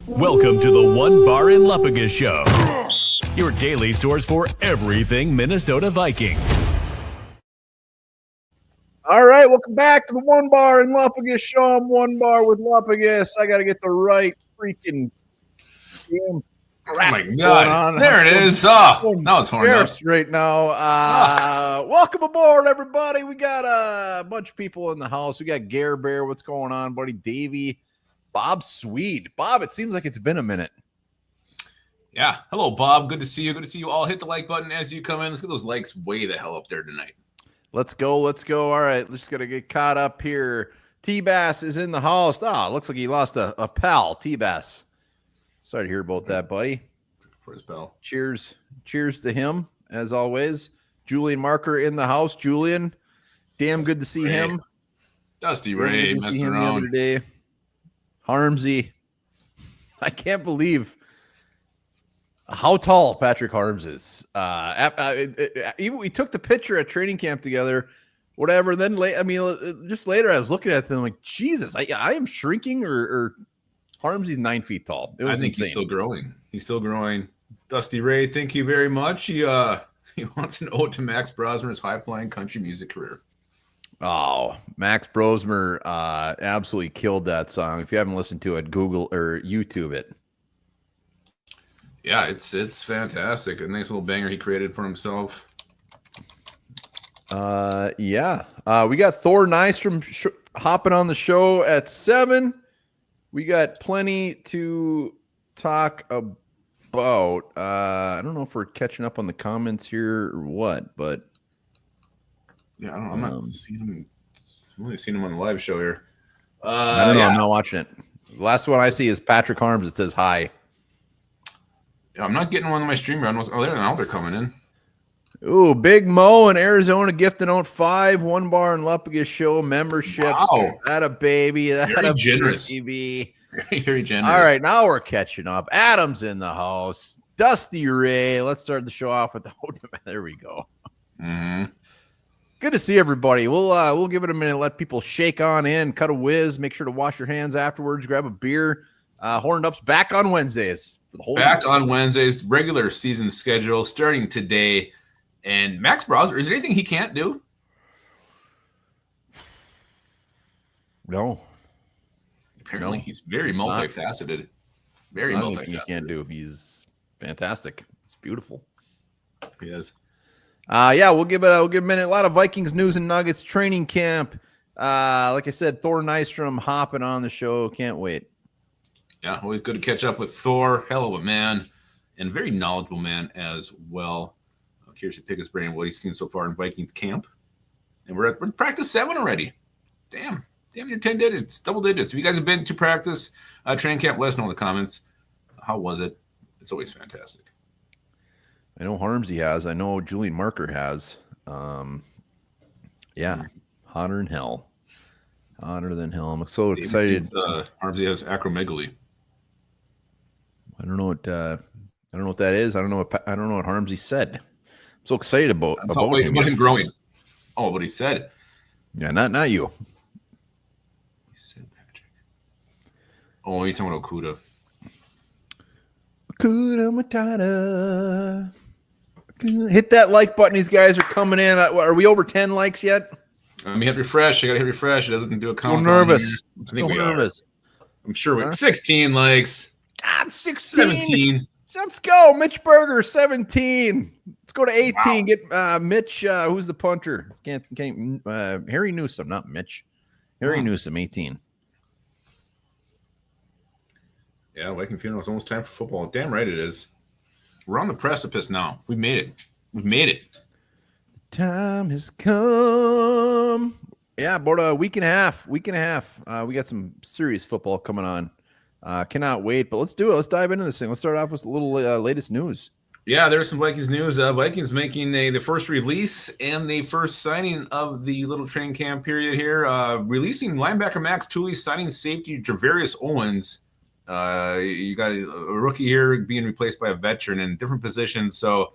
Welcome to the One Bar in Lupagus Show, your daily source for everything Minnesota Vikings. All right, welcome back to the One Bar in Lupagus Show. I'm One Bar with Lupagus. I got to get the right freaking damn crap. Oh my God! There it is. Oh, now it's Hornede Up right now. Welcome aboard, everybody. We got a bunch of people in the house. We got Gare Bear. What's going on, buddy? Davey, Bob Swede. Bob, it seems like it's been a minute. Yeah. Hello, Bob. Good to see you. Good to see you all. Hit the like button as you come in. Let's get those likes way the hell up there tonight. Let's go. Let's go. All right. Let's got to get caught up here. T-Bass is in the house. Looks like he lost a pal. T-Bass. Sorry to hear about that, buddy. For his pal. Cheers. Cheers to him, as always. Julian Marker in the house. Julian, damn good to see him. Dusty Ray messing around the other day. Harmsy. I can't believe how tall Patrick Harms is. We took the picture at training camp together, whatever. Then just later I was looking at them like, Jesus, I am shrinking or Harmsy's 9 feet tall. It was I think insane. He's still growing. He's still growing. Dusty Ray, thank you very much. He wants an ode to Max Brosmer's high-flying country music career. Oh, Max Brosmer absolutely killed that song. If you haven't listened to it, Google or YouTube it. Yeah, it's fantastic. A nice little banger he created for himself. Yeah. We got Thor Nystrom hopping on the show at 7. We got plenty to talk about. I don't know if we're catching up on the comments here or what, but yeah, I don't know. I'm not seeing him. I've only seen him on the live show here. I don't know. Yeah. I'm not watching it. The last one I see is Patrick Harms. It says hi. Yeah, I'm not getting one on my stream run. Oh, they're coming in. Ooh, Big Mo in Arizona gifting out 5 One Bar and Lupagus Show memberships. Wow. That a baby. That very a generous. Baby. Very generous. All right, now we're catching up. Adam's in the house. Dusty Ray. Let's start the show off with the there we go. Mm-hmm. Good to see everybody. We'll give it a minute. Let people shake on in, cut a whiz. Make sure to wash your hands afterwards. Grab a beer. Horned Up's back on Wednesdays. For the whole back on Wednesdays. Regular season schedule starting today. And Max Brosmer, is there anything he can't do? No. Apparently, he's very multifaceted. Very multifaceted. He can't do. He's fantastic. It's beautiful. He is. Yeah, we'll give it a minute. A lot of Vikings news and Nuggets training camp. Like I said, Thor Nystrom hopping on the show. Can't wait. Yeah, always good to catch up with Thor. Hell of a man, and very knowledgeable man as well. Curious to pick his brain what he's seen so far in Vikings camp. And we're at practice 7 already. Damn, you're 10 digits, double digits. If you guys have been to practice training camp, let us know in the comments. How was it? It's always fantastic. I know Harmsy has. I know Julian Marker has. Yeah, hotter than hell. Hotter than hell. I'm so excited. Harmsy has acromegaly. I don't know what that is. I don't know what Harmsy said. I'm so excited about him growing. Oh, what he said. Yeah, not you. You said Patrick. Oh, you're talking about Okuda. Okuda Matata. Hit that like button. These guys are coming in. Are we over 10 likes yet? Let me hit refresh. I got to hit refresh. It doesn't do a count. I'm nervous. I'm sure we're 16 likes. God, 16. 17. Let's go. Mitch Berger, 17. Let's go to 18. Wow. Get Mitch, who's the punter? Can't Harry Newsom, not Mitch. Harry Newsom, 18. Yeah, Viking Funeral. It's almost time for football. Damn right it is. We're on the precipice now. We've made it. Time has come. Yeah, about a week and a half. We got some serious football coming on. Cannot wait, but let's do it. Let's dive into this thing. Let's start off with a little latest news. Yeah, there's some Vikings news. Vikings making the first release and the first signing of the little training camp period here. Releasing linebacker Max Tooley, signing safety Javarius Owens. You got a rookie here being replaced by a veteran in different positions. So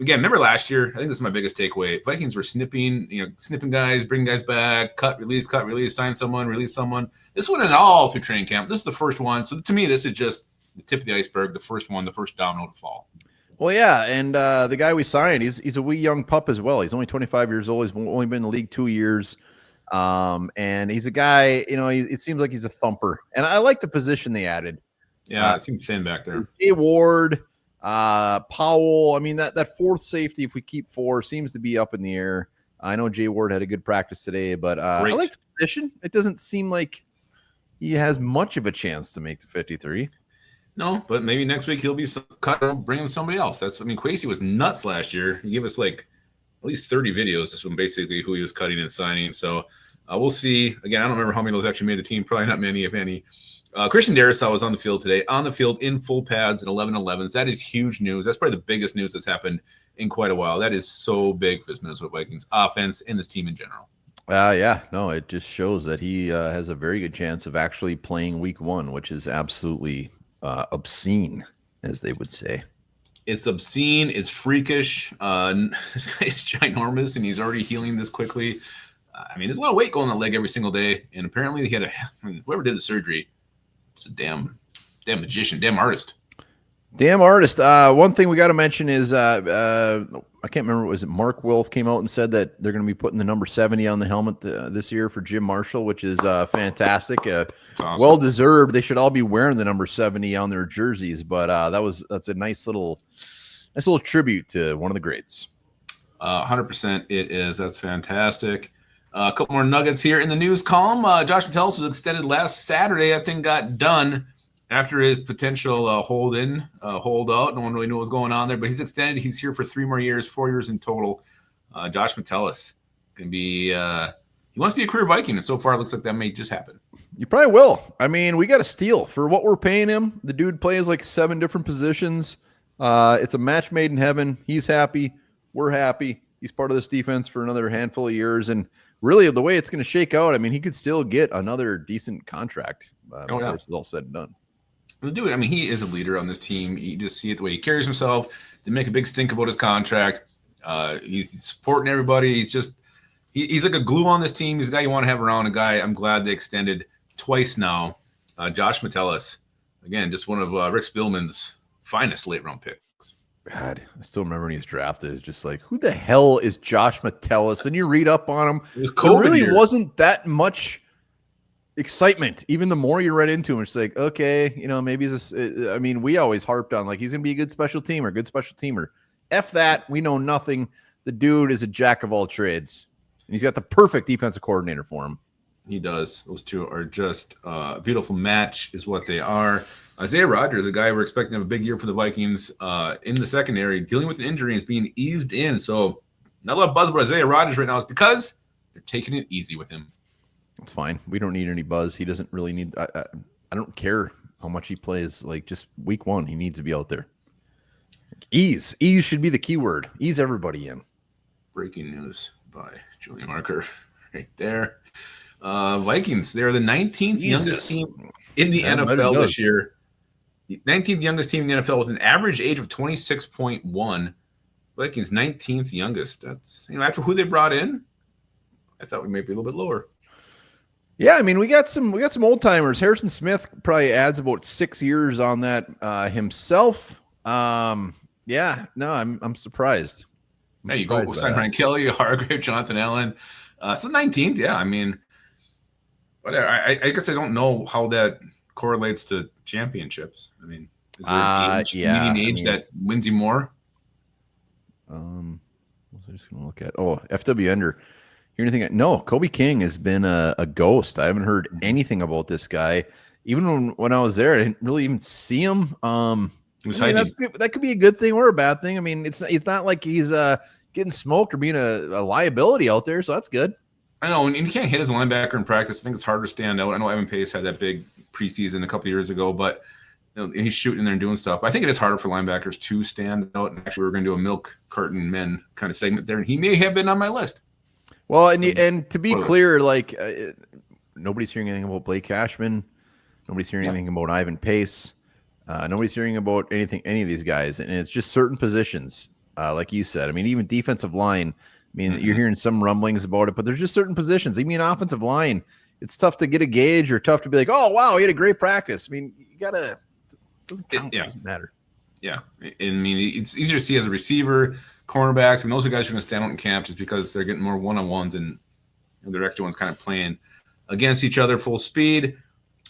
again, remember last year? I think this is my biggest takeaway. Vikings were snipping guys, bringing guys back, cut, release, sign someone, release someone. This went in all through training camp. This is the first one. So to me, this is just the tip of the iceberg, the first one, the first domino to fall. Well, yeah, and the guy we signed, he's a wee young pup as well. He's only 25 years old. He's only been in the league 2 years. And he's a guy, it seems like he's a thumper. And I like the position they added. Yeah, it seems thin back there. Jay Ward, Powell. I mean, that fourth safety, if we keep 4, seems to be up in the air. I know Jay Ward had a good practice today, but I like the position. It doesn't seem like he has much of a chance to make the 53. No, but maybe next week he'll be bringing somebody else. Kwesi was nuts last year. He gave us like at least 30 videos just from basically who he was cutting and signing. So we'll see. Again, I don't remember how many of those actually made the team. Probably not many, if any. Christian Darrisaw was on the field today, on the field in full pads and 11-11s. That is huge news. That's probably the biggest news that's happened in quite a while. That is so big for this Minnesota Vikings offense and this team in general. Yeah, no, it just shows that he has a very good chance of actually playing week 1, which is absolutely obscene, as they would say. It's obscene. It's freakish. This guy is ginormous, and he's already healing this quickly. There's a lot of weight going on the leg every single day, and apparently he had whoever did the surgery, it's a damn magician, damn artist. Damn artist. One thing we got to mention is I can't remember. Was it Mark Wilf came out and said that they're going to be putting the number 70 on the helmet this year for Jim Marshall, which is fantastic. Awesome. Well deserved. They should all be wearing the number 70 on their jerseys. But that's a nice little tribute to one of the greats. 100% it is. That's fantastic. A couple more nuggets here in the news column. Josh Metellus was extended last Saturday. That thing got done after his potential hold out. No one really knew what was going on there, but he's extended. He's here for 3 more years, 4 years in total. Josh Metellus can be he wants to be a career Viking, and so far it looks like that may just happen. You probably will. We got a steal for what we're paying him. The dude plays like 7 different positions. It's a match made in heaven. He's happy. We're happy. He's part of this defense for another handful of years, and really the way it's going to shake out, he could still get another decent contract before it's all said and done. The dude, he is a leader on this team. You just see it the way he carries himself. They make a big stink about his contract. He's supporting everybody. He's like a glue on this team. He's a guy you want to have around, a guy I'm glad they extended twice now. Josh Metellus, again, just one of Rick Spielman's finest late-round picks. God, I still remember when he was drafted. It's just like, who the hell is Josh Metellus? And you read up on him. There really wasn't that much excitement. Even the more you read into him, it's like, okay, maybe he's we always harped on like he's gonna be a good special teamer. F that, we know nothing. The dude is a jack of all trades, and he's got the perfect defensive coordinator for him. He does. Those two are just a beautiful match, is what they are. Isaiah Rodgers, a guy we're expecting to have a big year for the Vikings in the secondary, dealing with an injury and is being eased in. So not a lot of buzz about Isaiah Rodgers right now. It's because they're taking it easy with him. It's fine. We don't need any buzz. He doesn't really need. I don't care how much he plays. Like, just week 1, he needs to be out there. Ease should be the key word. Ease everybody in. Breaking news by Julian Marker, right there. Vikings. They're the 19th youngest team in the NFL this year. 19th youngest team in the NFL with an average age of 26.1. Vikings 19th youngest. That's after who they brought in. I thought we might be a little bit lower. Yeah, we got some old timers. Harrison Smith probably adds about 6 years on that himself. I'm surprised. There you go. Sign Brian Kelly, Hargrave, Jonathan Allen. So 19th, yeah. Whatever. I guess I don't know how that correlates to championships. Is there an median age that wins you more? What was I just going to look at? Oh, FW Ender. Hear anything? No, Kobe King has been a ghost. I haven't heard anything about this guy. Even when I was there, I didn't really even see him. That could be a good thing or a bad thing. It's not like he's getting smoked or being a liability out there, so that's good. I know, and you can't hit as a linebacker in practice. I think it's hard to stand out. I know Evan Pace had that big preseason a couple years ago, but he's shooting there and doing stuff. I think it is harder for linebackers to stand out. And actually, we're going to do a milk carton men kind of segment there, and he may have been on my list. Well, and to be clear, nobody's hearing anything about Blake Cashman. Nobody's hearing anything about Ivan Pace. Nobody's hearing about any of these guys, and it's just certain positions. like you said. I mean, even defensive line. I mean, you're hearing some rumblings about it, but there's just certain positions. I mean, offensive line, it's tough to get a gauge or tough to be like, oh, wow, he had a great practice. I mean, you got to – doesn't count. It doesn't matter. Yeah. I mean, it's easier to see as a receiver, cornerbacks, and those are guys who are going to stand out in camp just because they're getting more one-on-ones and their extra ones kind of playing against each other full speed.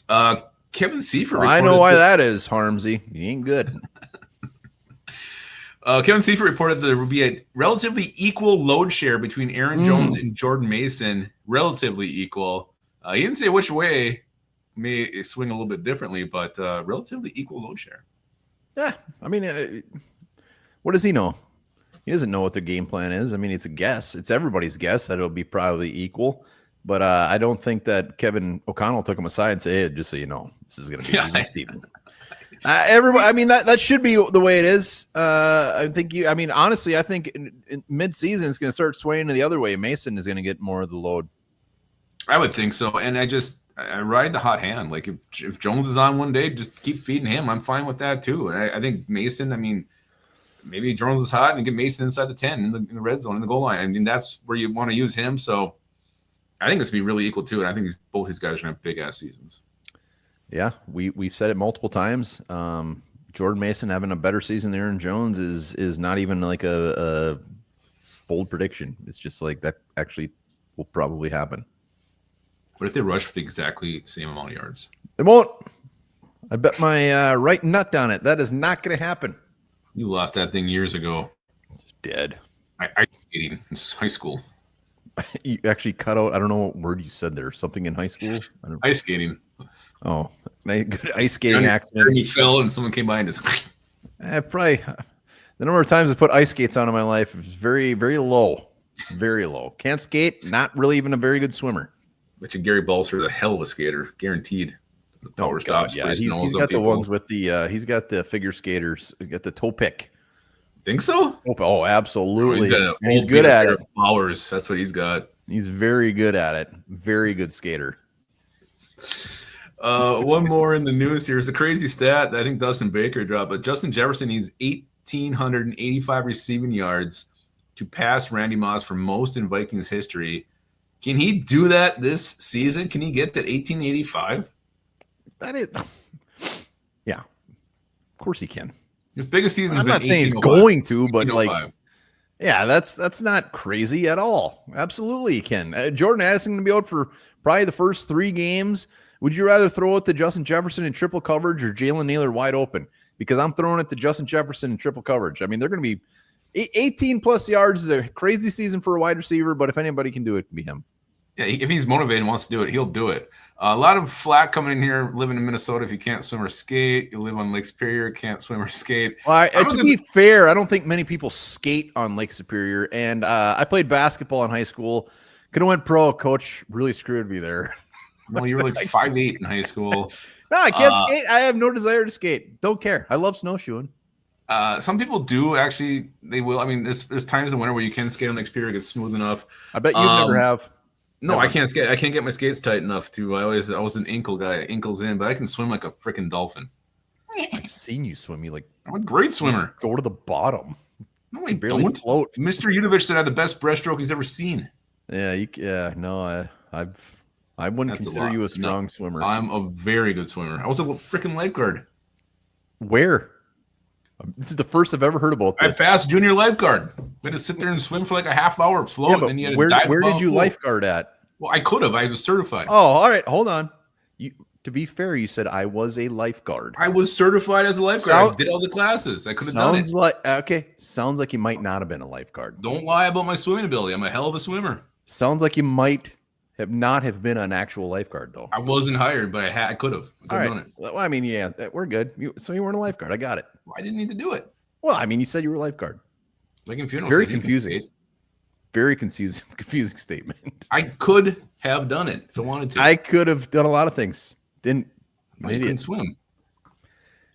Kevin Seifert. I know why that is, Harmsy. He ain't good. Kevin Seifert reported that there will be a relatively equal load share between Aaron Jones and Jordan Mason. Relatively equal. He didn't say which way. May swing a little bit differently, but relatively equal load share. Yeah, I mean, what does he know? He doesn't know what the game plan is. I mean, it's a guess. It's everybody's guess that it'll be probably equal. But I don't think that Kevin O'Connell took him aside and said, hey, just so you know, this is going to be Steven. Everybody, I mean, that should be the way it is. Honestly, I think in mid-season it's going to start swaying to the other way. Mason is going to get more of the load. I would think so. And I ride the hot hand. Like if Jones is on one day, just keep feeding him. I'm fine with that too. And I think Mason, I mean, maybe Jones is hot and get Mason inside the 10 in the red zone, in the goal line. I mean, that's where you want to use him. So I think it's going to be really equal too. And I think both these guys are going to have big-ass seasons. Yeah, we've said it multiple times. Jordan Mason having a better season than Aaron Jones is not even like a bold prediction. It's just like that actually will probably happen. What if they rush for the exactly same amount of yards? They won't. I bet my right nut on it. That is not going to happen. You lost that thing years ago. It's dead. Ice skating in high school. You actually cut out, I don't know what word you said there. Something in high school? Ice skating. Oh, good ice skating accident. He fell and someone came by and just. Probably the number of times I put ice skates on in my life is very, very low. Very low. Can't skate. Not really even a very good swimmer. Bet you Gary Balser is a hell of a skater, guaranteed. The power stops. Yeah, he's got the ones with the. He's got the figure skaters. He's got the toe pick. Think so? Oh, absolutely. He's good at it. Powers. That's what he's got. He's very good at it. Very good skater. One more in the news here is a crazy stat that I think Dustin Baker dropped, but Justin Jefferson needs 1,885 receiving yards to pass Randy Moss for most in Vikings history. Can he do that this season? Can he get that 1,885? That is, yeah, of course he can. His biggest season has I'm been not saying he's going to, but like, 1805. yeah, that's not crazy at all. Absolutely he can. Jordan Addison going to be out for probably the first 3 games. Would you rather throw it to Justin Jefferson in triple coverage or Jalen Nailor wide open? Because I'm throwing it to Justin Jefferson in triple coverage. I mean, they're going to be 18 plus yards is a crazy season for a wide receiver, but if anybody can do it, it can be him. Yeah, if he's motivated and wants to do it, he'll do it. A lot of flack coming in here, living in Minnesota. If you can't swim or skate, you live on Lake Superior, can't swim or skate. Well, to be fair, I don't think many people skate on Lake Superior. And I played basketball in high school. Could have went pro. Coach really screwed me there. Well, you were like 5'8" in high school. No, I can't skate. I have no desire to skate. Don't care. I love snowshoeing. Some people do actually. They will. I mean, there's times in the winter where you can skate on Lake Superior. It's smooth enough. I bet you never have. No, I can't skate. I can't get my skates tight enough to. I was an ankle guy, ankles in, but I can swim like a freaking dolphin. I've seen you swim. You I'm a great swimmer. Go to the bottom. No, I barely don't. Float. Mr. Udovich said I had the best breaststroke he's ever seen. Yeah. No, I wouldn't consider you a strong swimmer. I'm a very good swimmer. I was a freaking lifeguard. Where? This is the first I've ever heard about this. I passed junior lifeguard. We had to sit there and swim for like a half hour, float, and then you had to dive. Where did you lifeguard at? Well, I could have. I was certified. Oh, all right. Hold on. To be fair, you said I was a lifeguard. I was certified as a lifeguard. I did all the classes. I could have done it. Sounds like you might not have been a lifeguard. Don't lie about my swimming ability. I'm a hell of a swimmer. Sounds like you might not have been an actual lifeguard, though. I wasn't hired, but I could have. I could have done it. Well, I mean, yeah, we're good. So you weren't a lifeguard. I got it. Well, I didn't need to do it. Well, I mean, you said you were a lifeguard. Like in funerals. Very confusing. Very confusing statement. I could have done it if I wanted to. I could have done a lot of things. Didn't. I couldn't swim.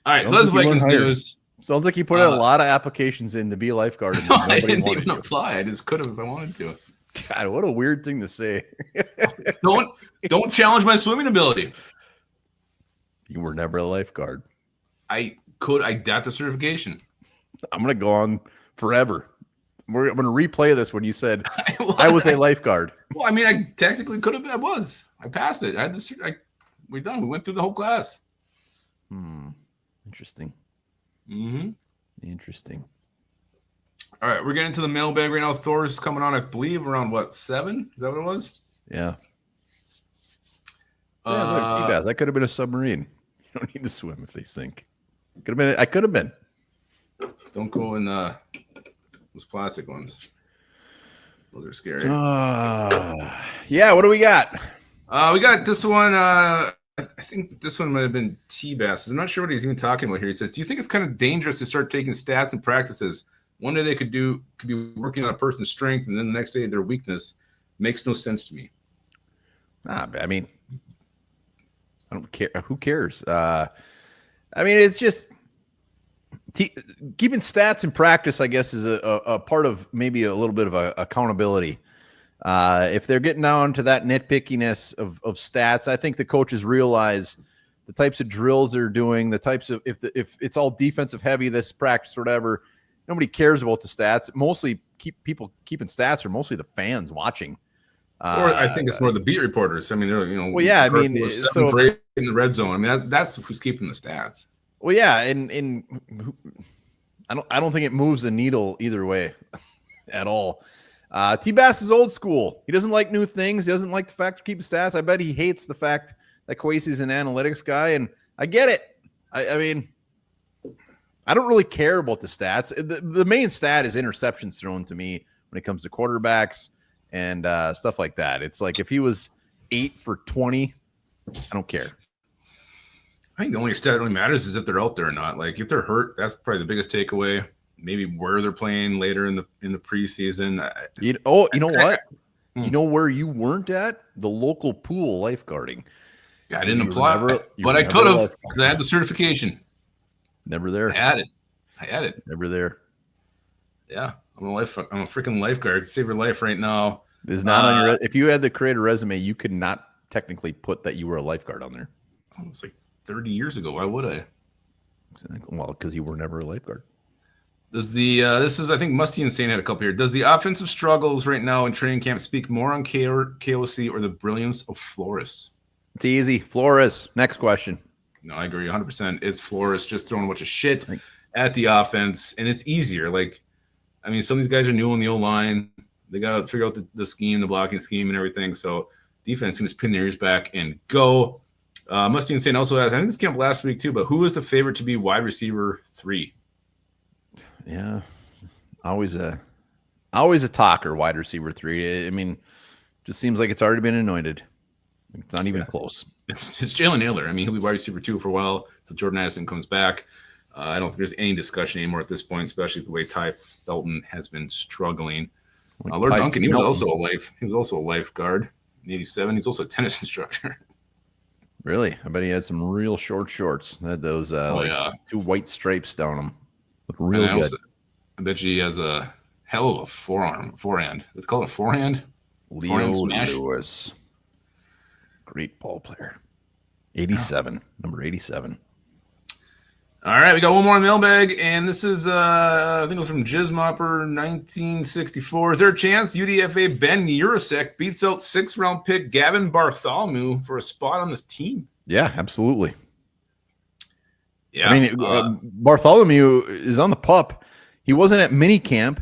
All right, so that's Vikings news. Sounds like you put a lot of applications in to be a lifeguard. No, I didn't even apply. I just could have if I wanted to. God, what a weird thing to say. Don't challenge my swimming ability. You were never a lifeguard. I got the certification. I'm gonna go on forever. I'm going to replay this when you said I was a lifeguard. Well, I mean, I technically could have been. I was. I passed it. I had this. We're done. We went through the whole class. Interesting. Mm-hmm. Interesting. All right, we're getting to the mailbag right now. Thor's coming on, I believe, around what, 7? Is that what it was? Yeah. Look, T-Bass. That could have been a submarine. You don't need to swim if they sink. Could have been. I could have been. Don't go in those plastic ones. Those are scary. Yeah. What do we got? We got this one. I think this one might have been T-Bass. I'm not sure what he's even talking about here. He says, "Do you think it's kind of dangerous to start taking stats and practices? One day they could be working on a person's strength, and then the next day their weakness. Makes no sense to me." I mean, I don't care. Who cares? I mean, it's just keeping stats in practice, I guess, is a part of maybe a little bit of accountability. If they're getting down to that nitpickiness of stats, I think the coaches realize the types of drills they're doing, the types of if it's all defensive heavy, this practice or whatever, nobody cares about the stats. Mostly people keeping stats are mostly the fans watching. Or I think it's more the beat reporters. I mean, they're well, yeah. I mean, 7 for 8 in the red zone. I mean, that's who's keeping the stats. Well, yeah, and I don't think it moves the needle either way at all. T-Bass is old school. He doesn't like new things. He doesn't like the fact of keeping stats. I bet he hates the fact that Kwesi's an analytics guy, and I get it. I mean, I don't really care about the stats. The main stat is interceptions thrown to me when it comes to quarterbacks and stuff like that. It's like if he was 8 for 20, I don't care. I think the only stat that really matters is if they're out there or not. Like if they're hurt, that's probably the biggest takeaway. Maybe where they're playing later in the preseason. You know what? You know where you weren't at? The local pool lifeguarding. Yeah, I didn't apply, but I could have because I had the certification. Never there. I had it. Never there. Yeah, I'm a freaking lifeguard. I could save your life right now. It's not on your. If you had to create a resume, you could not technically put that you were a lifeguard on there. It was like 30 years ago. Why would I? Exactly. Well, because you were never a lifeguard. Does this is I think Musty Insane had a couple here. Does the offensive struggles right now in training camp speak more on KOC or the brilliance of Flores? It's easy. Flores. Next question. No, I agree 100%. It's Flores just throwing a bunch of shit at the offense, and it's easier. Like, I mean, some of these guys are new on the O-line. They got to figure out the scheme, the blocking scheme, and everything. So defense can just pin their ears back and go. Musty Insane also asked, I think this came up last week too, but who is the favorite to be wide receiver 3? Yeah, always a talker, wide receiver 3. I mean, just seems like it's already been anointed. It's not even close. It's Jalen Naylor. I mean, he'll be wide receiver 2 for a while until Jordan Addison comes back. I don't think there's any discussion anymore at this point, especially the way Ty Felton has been struggling. Lord Duncan, he was also a lifeguard in '87. He's also a tennis instructor. Really? I bet he had some real short shorts. Had those 2 white stripes down them. Look real good. I bet you he has a hell of a forehand. They call it a forehand. Leo Lewis. Great ball player. 87. Number 87. All right, we got one more mailbag, and this is, I think it was from Jizzmopper 1964. Is there a chance UDFA Ben Urasek beats out 6th-round pick Gavin Bartholomew for a spot on this team? Yeah, absolutely. Yeah, I mean, Bartholomew is on the pup. He wasn't at minicamp.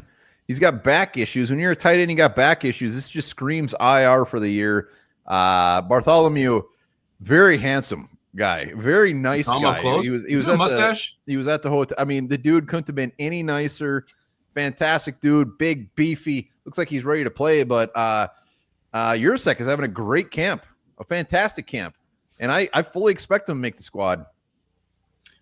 He's got back issues. When you're a tight end, you got back issues. This just screams IR for the year. Bartholomew, very handsome guy, very nice guy. Close. He was a mustache. He was at the hotel. I mean, the dude couldn't have been any nicer. Fantastic dude, big, beefy. Looks like he's ready to play. But Urasek is having a great camp, a fantastic camp, and I fully expect him to make the squad.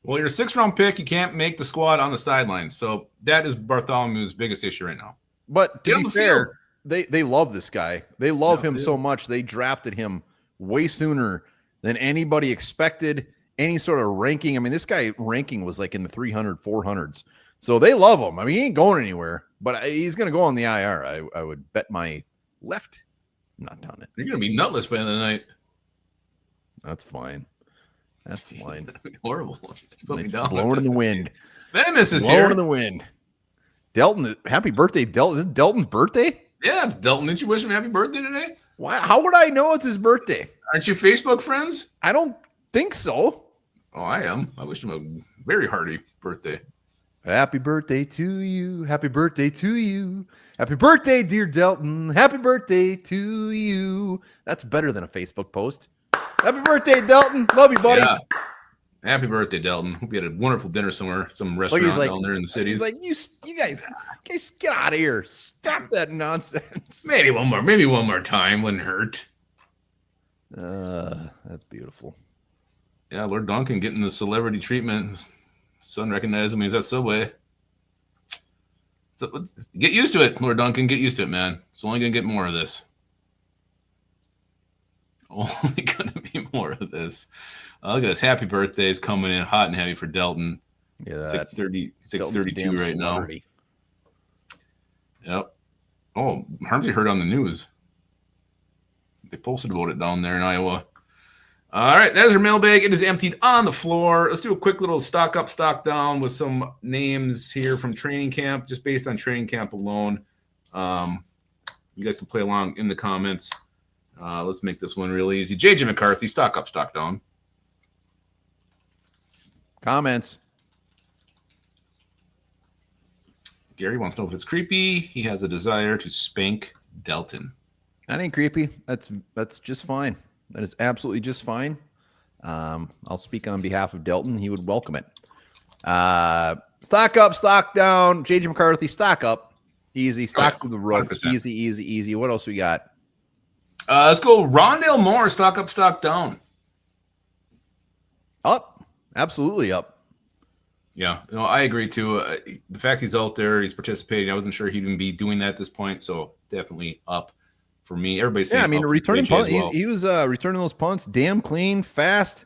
Well, you're a 6th-round pick. You can't make the squad on the sidelines. So that is Bartholomew's biggest issue right now. But to be fair, they love this guy. They love him so much. They drafted him way sooner than anybody expected, any sort of ranking. I mean, this guy ranking was like in the 300, 400s. So they love him. I mean, he ain't going anywhere, but he's going to go on the IR. I would bet my left not on it. You're going to be nutless by the end of the night. That's fine. That's fine. Horrible. Just put me down. Blowing in the wind. Venomous is blowing here. in the wind. Delton, happy birthday, Delton. Is it Delton's birthday? Yeah, it's Delton. Didn't you wish him happy birthday today? Why? How would I know it's his birthday? Aren't you Facebook friends? I don't think so. Oh, I am. I wish him a very hearty birthday. Happy birthday to you. Happy birthday to you. Happy birthday, dear Delton. Happy birthday to you. That's better than a Facebook post. Happy birthday, Delton. Love you, buddy. Yeah. Happy birthday, Delton. Hope you had a wonderful dinner somewhere, some restaurant down there in the cities. He's like, you guys get out of here. Stop that nonsense. Maybe one more time wouldn't hurt. That's beautiful. Yeah, Lord Duncan getting the celebrity treatment. His son recognized him. He was at Subway. So, get used to it, Lord Duncan. Get used to it, man. It's only going to get more of this. Only going to be more of this. Look at this. Happy birthdays coming in hot and heavy for Delton. Yeah, 6:32 right now. Yep. Oh, Harmsy heard on the news. They posted about it down there in Iowa. All right, there's our mailbag. It is emptied on the floor. Let's do a quick little stock up, stock down with some names here from training camp, just based on training camp alone. You guys can play along in the comments. Let's make this one real easy. JJ McCarthy, stock up, stock down. Comments. Gary wants to know if it's creepy. He has a desire to spank Delton. That ain't creepy. That's just fine. That is absolutely just fine. I'll speak on behalf of Delton. He would welcome it. Stock up, stock down. JJ McCarthy, stock up. Easy. Stock to the roof. 100%. Easy. What else we got? Let's go Rondale Moore, stock up, stock down. Up. Absolutely up. Yeah, I agree too. The fact he's out there, he's participating. I wasn't sure he'd even be doing that at this point, so definitely up for me. Everybody's saying returning punt. Well. He was returning those punts, damn clean, fast.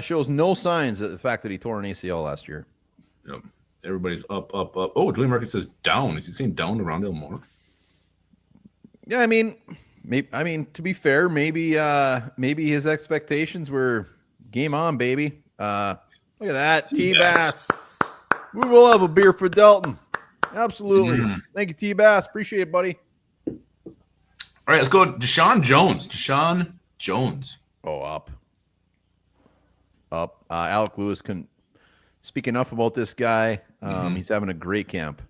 Shows no signs of the fact that he tore an ACL last year. Yep. Everybody's up. Oh, Julian Market says down. Is he saying down to Rondale Moore? Yeah, I mean, to be fair, maybe his expectations were game on, baby. Look at that, T-Bass. We will have a beer for Delton. Absolutely. Thank you, T-Bass. Appreciate it, buddy. All right, let's go Deshaun Jones. Oh, up. Alec Lewis couldn't speak enough about this guy. He's having a great camp.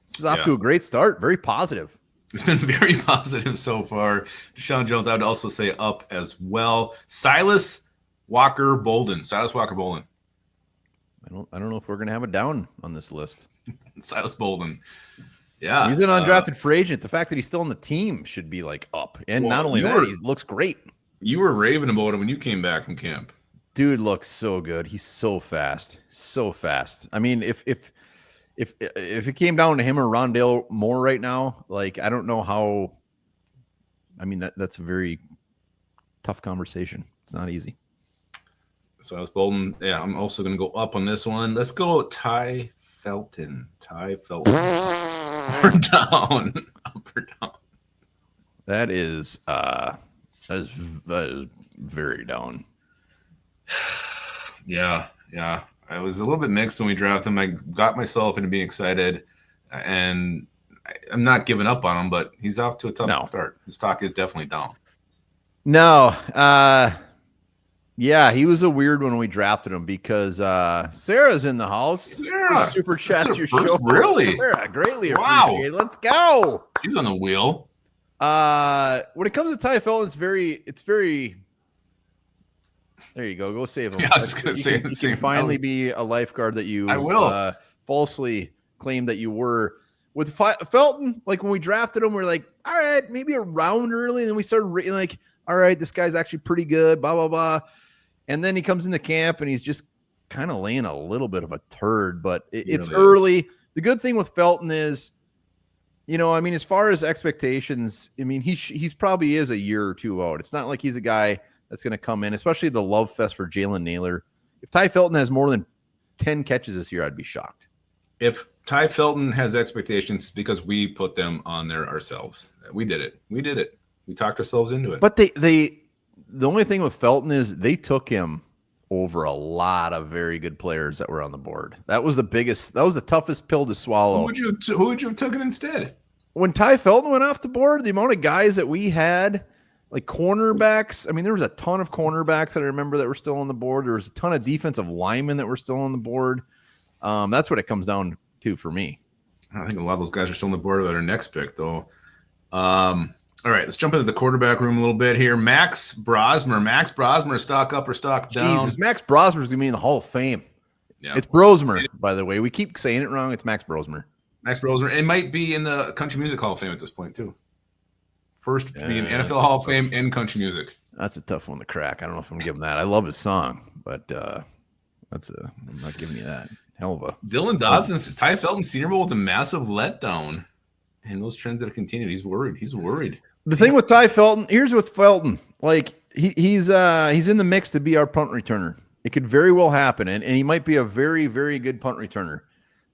This is off to a great start. Very positive. It's been very positive so far. Deshaun Jones, I would also say up as well. Silas Walker Bolden. I don't know if we're gonna have a down on this list. Silas Bolden. Yeah. He's an undrafted free agent. The fact that he's still on the team should be like up. And not only that, he looks great. You were raving about him when you came back from camp. Dude looks so good. He's so fast. So fast. I mean, if it came down to him or Rondale Moore right now, like I don't know how. I mean that's a very tough conversation. It's not easy. So I was Bolden. Yeah, I'm also going to go up on this one. Let's go Ty Felton. Up or down? Up or down? That is very down. Yeah. I was a little bit mixed when we drafted him. I got myself into being excited, and I'm not giving up on him, but he's off to a tough start. His stock is definitely down. No. Yeah, he was a weird one when we drafted him because Sarah's in the house. Sarah, super chat your show. Really? Sarah, greatly appreciated. Let's go. He's on the wheel. When it comes to Ty Felton, it's very. There you go. Go save him. Yeah, I was just gonna say you can finally be a lifeguard that you I will. Falsely claimed that you were. With Felton, like when we drafted him, we're like, all right, maybe a round early, and then we started like, all right, this guy's actually pretty good, blah blah blah. And then he comes into camp and he's just kind of laying a little bit of a turd, but it's early. The good thing with Felton is, as far as expectations, he's probably is a year or two out. It's not like he's a guy that's going to come in, especially the love fest for Jalen Naylor. If Ty Felton has more than 10 catches this year, I'd be shocked. If Ty Felton has expectations, it's because we put them on there ourselves. We did it. We talked ourselves into it. But the only thing with Felton is they took him over a lot of very good players that were on the board. That was the toughest pill to swallow. Who would you have taken instead? When Ty Felton went off the board, the amount of guys that we had, like cornerbacks, I mean, there was a ton of cornerbacks that I remember that were still on the board. There was a ton of defensive linemen that were still on the board. That's what it comes down to for me. I think a lot of those guys are still on the board with our next pick, though. All right, let's jump into the quarterback room a little bit here. Max Brosmer, stock up or stock down? Jesus, Max Brosmer's going to be in the Hall of Fame. Yeah. It's Brosmer, by the way. We keep saying it wrong. It's Max Brosmer. Max Brosmer. It might be in the Country Music Hall of Fame at this point, too. First to be in NFL Hall of Fame and country music. That's a tough one to crack. I don't know if I'm giving that. I love his song, but I'm not giving you that. Hell of a Dylan Dodson's Ty Felton Senior Bowl was a massive letdown, and those trends that have continued. He's worried. The thing with Ty Felton, here's with Felton, like he's in the mix to be our punt returner. It could very well happen, and he might be a very, very good punt returner.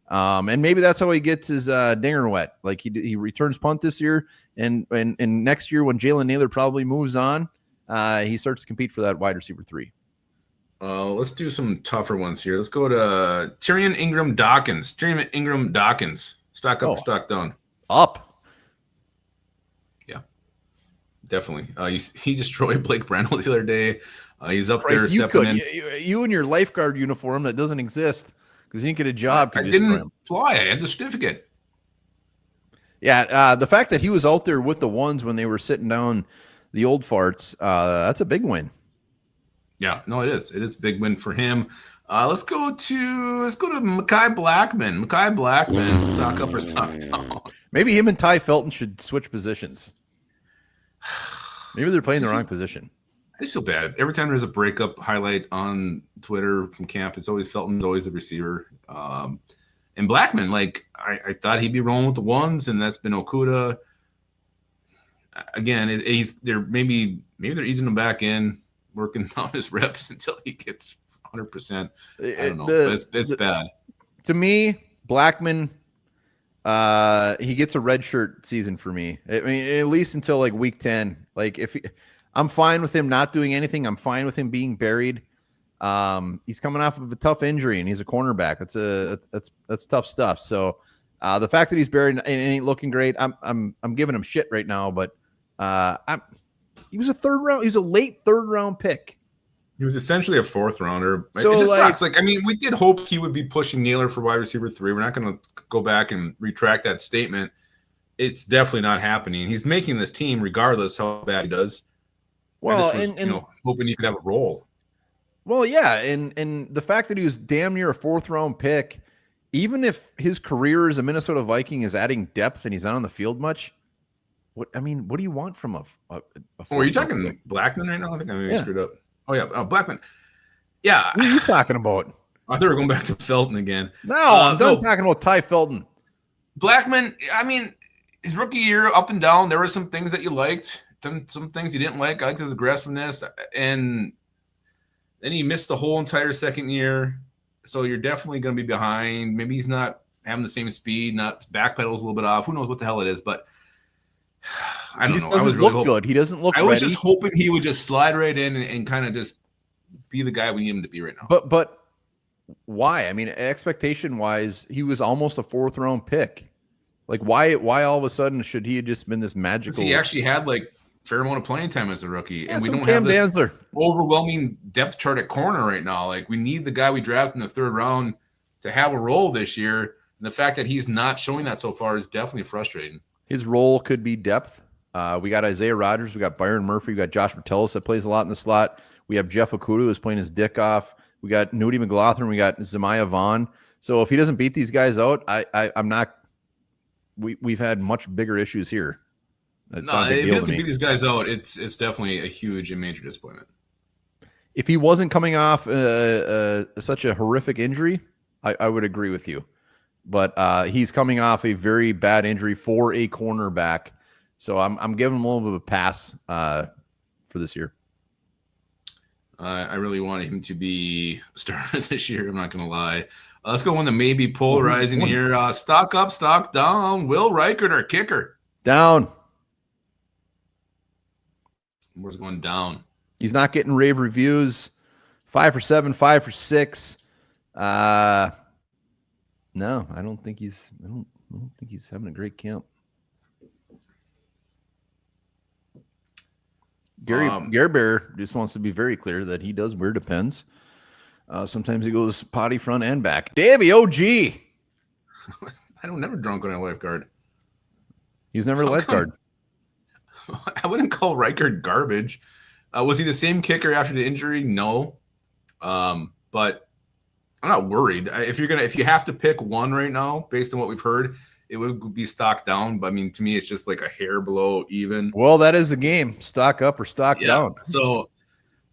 And maybe that's how he gets his dinger wet. Like he returns punt this year, and next year when Jalen Naylor probably moves on, he starts to compete for that wide receiver 3. Let's do some tougher ones here. Let's go to Tyrion Ingram Dawkins. Stock up or stock down? Up. Definitely. He destroyed Blake Brandel the other day. He's up Christ, there stepping in. You in your lifeguard uniform that doesn't exist because you didn't get a job. I didn't fly. I had the certificate. Yeah, the fact that he was out there with the ones when they were sitting down the old farts, that's a big win. Yeah, no, it is. It is a big win for him. Let's go to Mekhi Blackman. Stock up or stock down? Maybe him and Ty Felton should switch positions. Maybe they're playing the wrong position. I just feel bad. Every time there's a breakup highlight on Twitter from camp, it's always Felton's always the receiver. And Blackman, like I thought he'd be rolling with the ones, and that's been Okuda. Again, maybe they're easing him back in, working on his reps until he gets 100%. I don't know. It's bad. To me, Blackman, he gets a red shirt season for me. I mean, at least until like week 10. Like I'm fine with him not doing anything. I'm fine with him being buried. He's coming off of a tough injury and he's a cornerback. That's tough stuff. So the fact that he's buried and ain't looking great, I'm giving him shit right now. But he was a late third round pick. He was essentially a fourth rounder. So it just sucks. Like, I mean, we did hope he would be pushing Naylor for wide receiver 3. We're not going to go back and retract that statement. It's definitely not happening. He's making this team regardless how bad he does. Well, hoping he could have a role. Well, yeah, and the fact that he was damn near a fourth round pick, even if his career as a Minnesota Viking is adding depth and he's not on the field much, what do you want from a are you talking pick? Blackman right now? I think I maybe screwed up. Oh yeah, Blackman. Yeah. What are you talking about? I thought we were going back to Felton again. No, I'm done talking about Ty Felton. Blackman, I mean, his rookie year, up and down, there were some things that you liked, some things you didn't like. I liked his aggressiveness, and then he missed the whole entire second year. So you're definitely going to be behind. Maybe he's not having the same speed, not backpedals a little bit off. Who knows what the hell it is, but I don't know. I was really look good. He doesn't look. I was just hoping he would just slide right in and kind of just be the guy we need him to be right now. But why? I mean, expectation wise, he was almost a fourth round pick. Like, why all of a sudden should he have just been this magical? He actually had like fair amount of playing time as a rookie, and we don't Cam have this Dantzler. Overwhelming depth chart at corner right now. Like, we need the guy we drafted in the third round to have a role this year. And the fact that he's not showing that so far is definitely frustrating. His role could be depth. We got Isaiah Rodgers. We got Byron Murphy. We got Josh Metellus that plays a lot in the slot. We have Jeff Okuda who's playing his dick off. We got Nudie McLaughlin. We got Zemiah Vaughn. So if he doesn't beat these guys out, I'm not. We've had much bigher issues here. If he doesn't beat these guys out, it's definitely a huge and major disappointment. If he wasn't coming off such a horrific injury, I would agree with you. But he's coming off a very bad injury for a cornerback. So I'm giving him a little bit of a pass for this year. I really wanted him to be a starter this year. I'm not going to lie. Let's go one that may be polarizing here. Stock up, stock down. Will Reichert, our kicker. Down. Where's going down? He's not getting rave reviews. 5 for 7, 5 for 6. No, I don't think he's having a great camp. Gary Bear just wants to be very clear that he does wear Depends. Sometimes he goes potty front and back. Davey OG. I don't never drunk on a lifeguard. He's never a lifeguard. I wouldn't call Reichard garbage. Was he the same kicker after the injury? No. But I'm not worried. If you have to pick one right now, based on what we've heard, it would be stock down. But I mean, to me, it's just like a hair below even. Well, that is the game. Stock up or stock down. So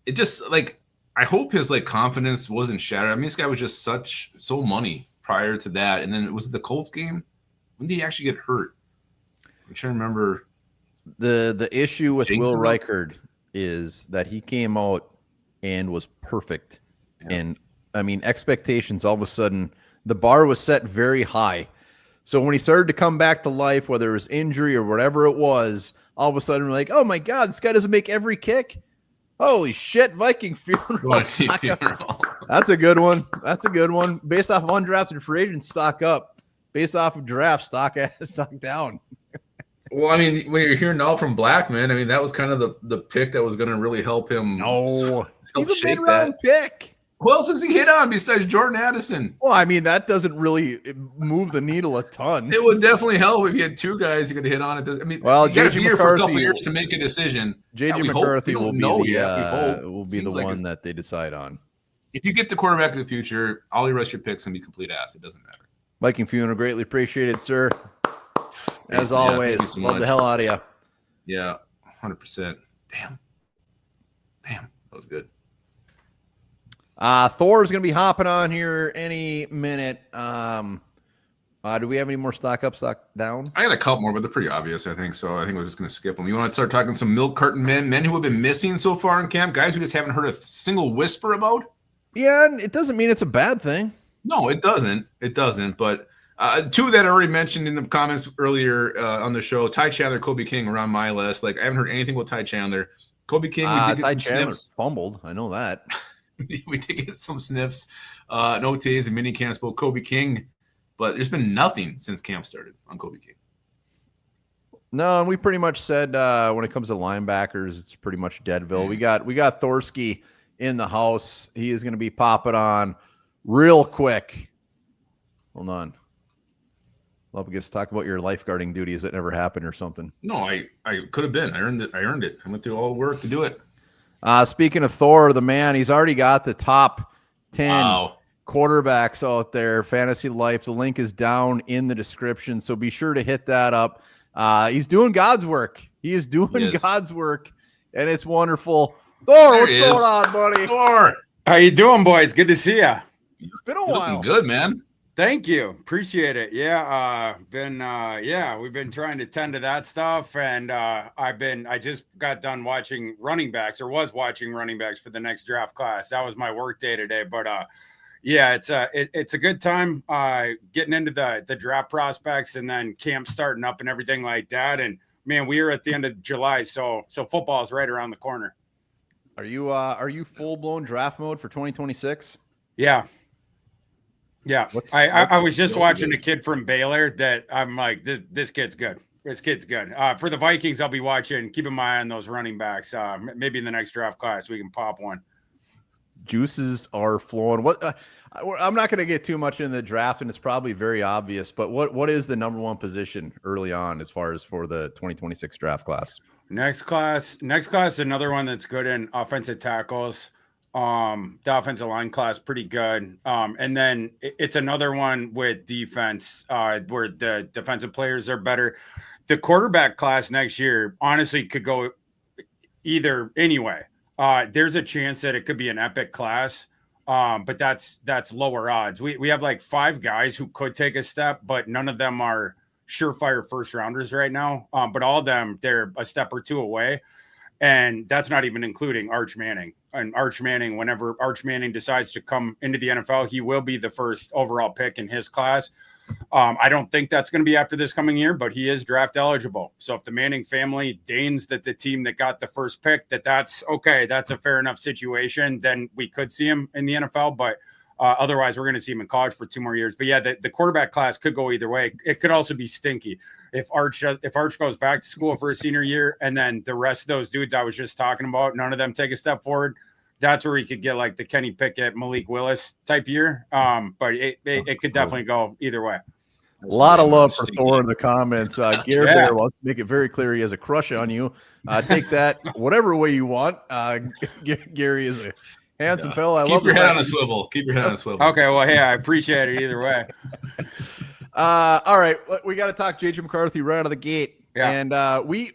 it just like, I hope his like confidence wasn't shattered. I mean, this guy was just so money prior to that. And then was it the Colts game? When did he actually get hurt? I'm trying to remember. The issue with Will Reichard is that he came out and was perfect. Yeah. And I mean, expectations, all of a sudden, the bar was set very high. So when he started to come back to life, whether it was injury or whatever it was, all of a sudden we're like, oh my God, this guy doesn't make every kick. Holy shit, Viking funeral. That's a good one. That's a good one. Based off of undrafted free agents, stock up. Based off of draft, stock down. Well, I mean, when you're hearing all from Blackman, I mean, that was kind of the pick that was going to really help him. No, he's a mid-round pick. Who else does he hit on besides Jordan Addison? Well, I mean, that doesn't really move the needle a ton. It would definitely help if you had two guys you could hit on it. I mean, well, you got to be here for a couple years to make a decision. JJ McCarthy will be the one that they decide on. If you get the quarterback of the future, all the rest of your picks can be complete ass. It doesn't matter. Viking Funeral, greatly appreciated, sir. As always, so love the hell out of you. Yeah, 100%. Damn, that was good. Thor is going to be hopping on here any minute. Do we have any more stock up, stock down? I got a couple more, but they're pretty obvious, I think. So I think we're just going to skip them. You want to start talking some milk carton men who have been missing so far in camp, guys we just haven't heard a single whisper about? Yeah, and it doesn't mean it's a bad thing. No, it doesn't. It doesn't. But two that I already mentioned in the comments earlier on the show, Ty Chandler, Kobe King were on my list. Like, I haven't heard anything about Ty Chandler. Kobe King, we did get some sniffs. Fumbled. I know that. We did get some sniffs, and OTAs and mini camps about Kobe King, but there's been nothing since camp started on Kobe King. No, and we pretty much said when it comes to linebackers, it's pretty much Deadville. We got Thorsky in the house. He is going to be popping on real quick. Hold on. Love to talk about your lifeguarding duties that never happened or something. No, I could have been. I earned it. I went through all the work to do it. Speaking of Thor, the man, he's already got the top 10 quarterbacks out there, Fantasy Life. The link is down in the description, so be sure to hit that up. He's doing God's work. He is doing God's work, and it's wonderful. Thor, what's going on, buddy? Thor, how you doing, boys? Good to see you. It's been a while. Looking good, man. Thank you. Appreciate it. Yeah. We've been trying to tend to that stuff. And I just got done watching running backs for the next draft class. That was my work day today. But it's a good time getting into the draft prospects and then camp starting up and everything like that. And man, we are at the end of July. So football is right around the corner. Are you full blown draft mode for 2026? Yeah. Yeah, I was just watching a kid from Baylor that I'm like, this kid's good. This kid's good. For the Vikings, I'll be watching, keeping my eye on those running backs. Maybe in the next draft class, we can pop one. Juices are flowing. I'm not going to get too much into the draft, and it's probably very obvious, but what is the number one position early on as far as for the 2026 draft class? Next class, another one that's good in offensive tackles. The offensive line class pretty good. And then it's another one with defense where the defensive players are better. The quarterback class next year honestly could go either anyway. There's a chance that it could be an epic class, but that's lower odds. We have like 5 guys who could take a step, but none of them are surefire first rounders right now. But all of them, they're a step or two away. And that's not even including Arch Manning. And Arch Manning, whenever Arch Manning decides to come into the NFL, he will be the first overall pick in his class. I don't think that's going to be after this coming year, but he is draft eligible. So if the Manning family deigns that the team that got the first pick, that's okay, that's a fair enough situation, then we could see him in the NFL. But otherwise, we're going to see him in college for 2 more years. But yeah, the quarterback class could go either way. It could also be stinky if Arch goes back to school for a senior year, and then the rest of those dudes I was just talking about, none of them take a step forward. That's where he could get like the Kenny Pickett, Malik Willis type year. But it could definitely go either way. A lot of love for Thor in the comments. Gary Bear wants to make it very clear he has a crush on you. Take that whatever way you want. Gary is a handsome fellow. Keep your head on a swivel. Keep your head on a swivel. Okay, well, hey, I appreciate it either way. All right, we got to talk JJ McCarthy right out of the gate. Yeah. And we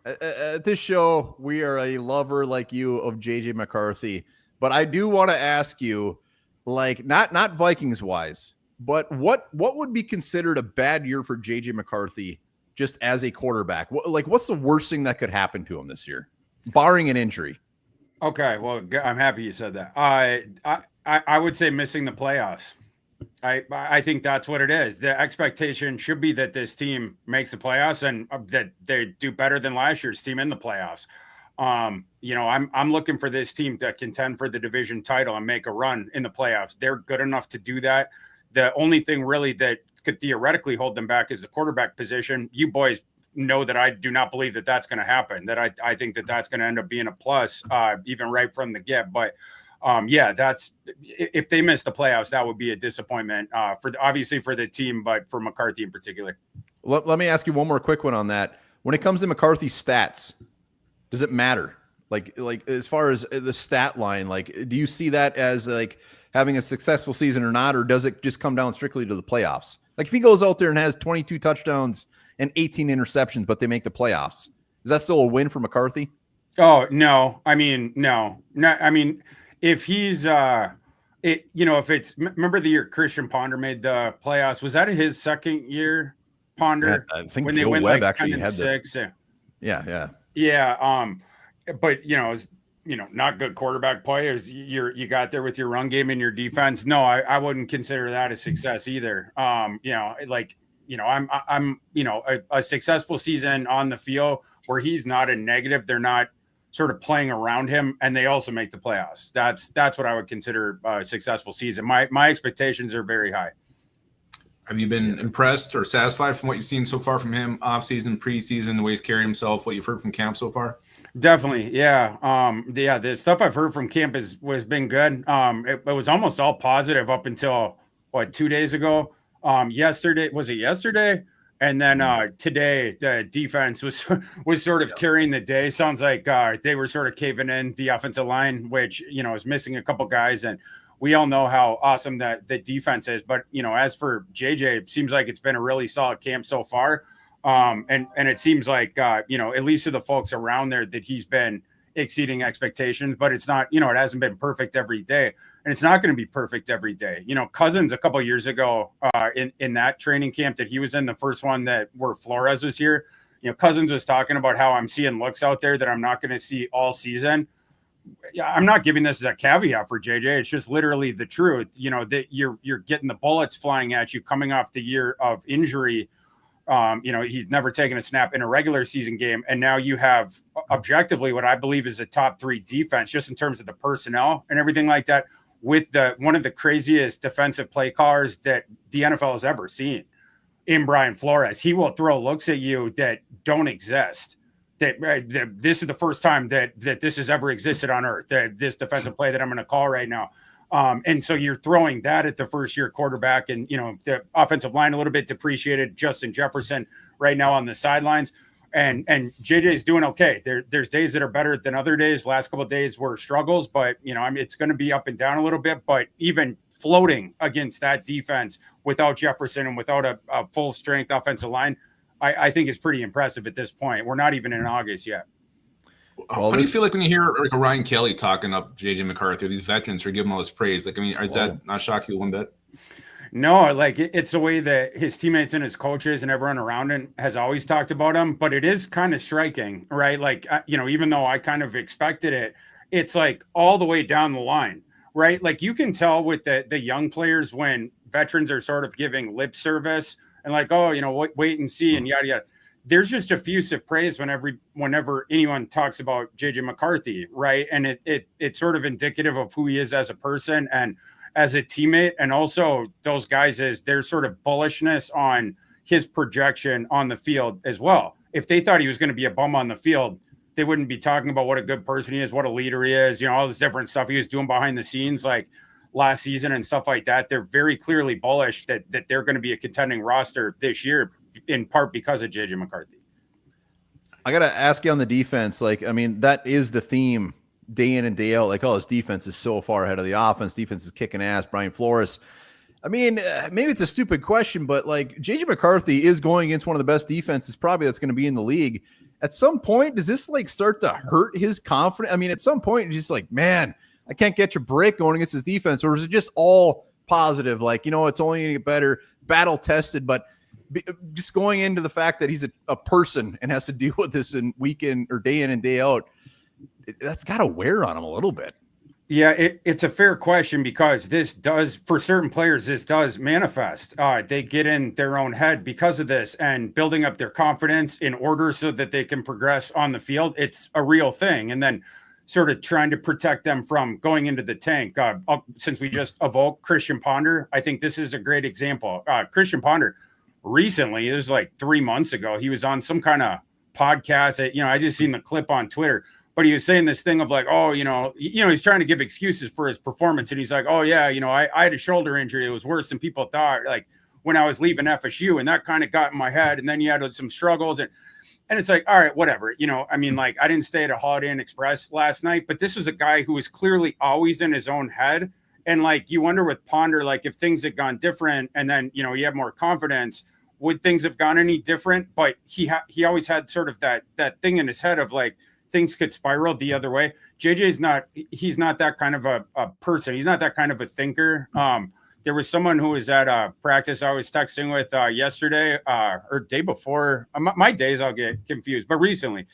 at this show, we are a lover like you of JJ McCarthy. But I do want to ask you, like, not Vikings wise, but what would be considered a bad year for JJ McCarthy just as a quarterback? What's the worst thing that could happen to him this year, barring an injury? Okay, well, I'm happy you said that. I would say missing the playoffs. I think that's what it is. The expectation should be that this team makes the playoffs and that they do better than last year's team in the playoffs. I'm looking for this team to contend for the division title and make a run in the playoffs. They're good enough to do that. The only thing really that could theoretically hold them back is the quarterback position. You boys know that I do not believe that that's going to happen, that I think that that's going to end up being a plus, even right from the get. But that's if they miss the playoffs, that would be a disappointment obviously for the team, but for McCarthy in particular. Let me ask you one more quick one on that. When it comes to McCarthy's stats, does it matter? Like as far as the stat line, do you see that as like having a successful season or not, or does it just come down strictly to the playoffs? Like if he goes out there and has 22 touchdowns and 18 interceptions, but they make the playoffs, is that still a win for McCarthy? Oh, no. I mean, no. I mean, if he's if it's, remember the year Christian Ponder made the playoffs, was that his second year, Ponder? Yeah, I think when Joe they went Webb like actually had 6. Yeah. But it was, not good quarterback play. It was, you got there with your run game and your defense. No, I wouldn't consider that a success either. I'm a successful season on the field where he's not a negative. They're not sort of playing around him, and they also make the playoffs. That's what I would consider a successful season. My expectations are very high. Have you been impressed or satisfied from what you've seen so far from him off-season, preseason, the way he's carried himself, what you've heard from camp so far? Definitely. Yeah. The stuff I've heard from camp has been good. It was almost all positive up until 2 days ago. Yesterday? And then today the defense was sort of carrying the day. Sounds like they were sort of caving in the offensive line, which, is missing a couple guys. And we all know how awesome that the defense is. But, as for JJ, it seems like it's been a really solid camp so far. And it seems like, at least to the folks around there, that he's been exceeding expectations, but it's not, it hasn't been perfect every day, and it's not going to be perfect every day. Cousins a couple of years ago in that training camp that he was in, the first one where Flores was here, Cousins was talking about how I'm seeing looks out there that I'm not going to see all season. I'm not giving this as a caveat for JJ. It's just literally the truth, that you're getting the bullets flying at you coming off the year of injury. He's never taken a snap in a regular season game. And now you have objectively what I believe is a top 3 defense, just in terms of the personnel and everything like that, with one of the craziest defensive play callers that the NFL has ever seen in Brian Flores. He will throw looks at you that don't exist. That this is the first time that this has ever existed on earth, that this defensive play that I'm going to call right now. And so you're throwing that at the first year quarterback, and, the offensive line a little bit depreciated. Justin Jefferson right now on the sidelines, and JJ's doing okay. There's days that are better than other days. Last couple of days were struggles, but it's going to be up and down a little bit, but even floating against that defense without Jefferson and without a full strength offensive line, I think is pretty impressive at this point. We're not even in August yet. How do you feel like when you hear like a Ryan Kelly talking up JJ McCarthy, these veterans are giving all this praise? Is that not shock you one bit? No, it's the way that his teammates and his coaches and everyone around him has always talked about him. But it is kind of striking, right? Even though I kind of expected it, it's like all the way down the line, right? Like you can tell with the young players when veterans are sort of giving lip service and like, oh, wait and see and yada yada. There's just effusive praise whenever anyone talks about JJ McCarthy, right? And it's sort of indicative of who he is as a person and as a teammate, and also those guys is there's sort of bullishness on his projection on the field as well. If they thought he was going to be a bum on the field, they wouldn't be talking about what a good person he is, what a leader he is, all this different stuff he was doing behind the scenes like last season and stuff like that. They're very clearly bullish that they're going to be a contending roster this year, in part because of JJ McCarthy. I got to ask you on the defense. Like, I mean, that is the theme day in and day out. Like, oh, his defense is so far ahead of the offense. Defense is kicking ass. Brian Flores. I mean, maybe it's a stupid question, but like JJ McCarthy is going against one of the best defenses probably that's going to be in the league. At some point, does this like start to hurt his confidence? I mean, at some point, he's just like, man, I can't catch a break going against his defense. Or is it just all positive? Like, it's only going to get better, battle tested, but just going into the fact that he's a person and has to deal with this in weekend or day in and day out, that's got to wear on him a little bit. Yeah, it's a fair question because this does, for certain players, this does manifest. They get in their own head because of this and building up their confidence in order so that they can progress on the field. It's a real thing. And then sort of trying to protect them from going into the tank. Since we just evoked Christian Ponder, I think this is a great example. Christian Ponder recently, it was like 3 months ago, he was on some kind of podcast that, I just seen the clip on Twitter. But he was saying this thing of like, oh, he's trying to give excuses for his performance. And he's like, oh, yeah, I had a shoulder injury. It was worse than people thought, like when I was leaving FSU. And that kind of got in my head. And then you had some struggles. And it's like, all right, whatever. I mean, like I didn't stay at a Holiday Inn Express last night. But this was a guy who was clearly always in his own head. And like you wonder with Ponder, like if things had gone different and then, you have more confidence, would things have gone any different? But he always had sort of that thing in his head of like, things could spiral the other way. JJ's he's not that kind of a person. He's not that kind of a thinker. There was someone who was at a practice I was texting with yesterday or day before. My days I'll get confused, but recently,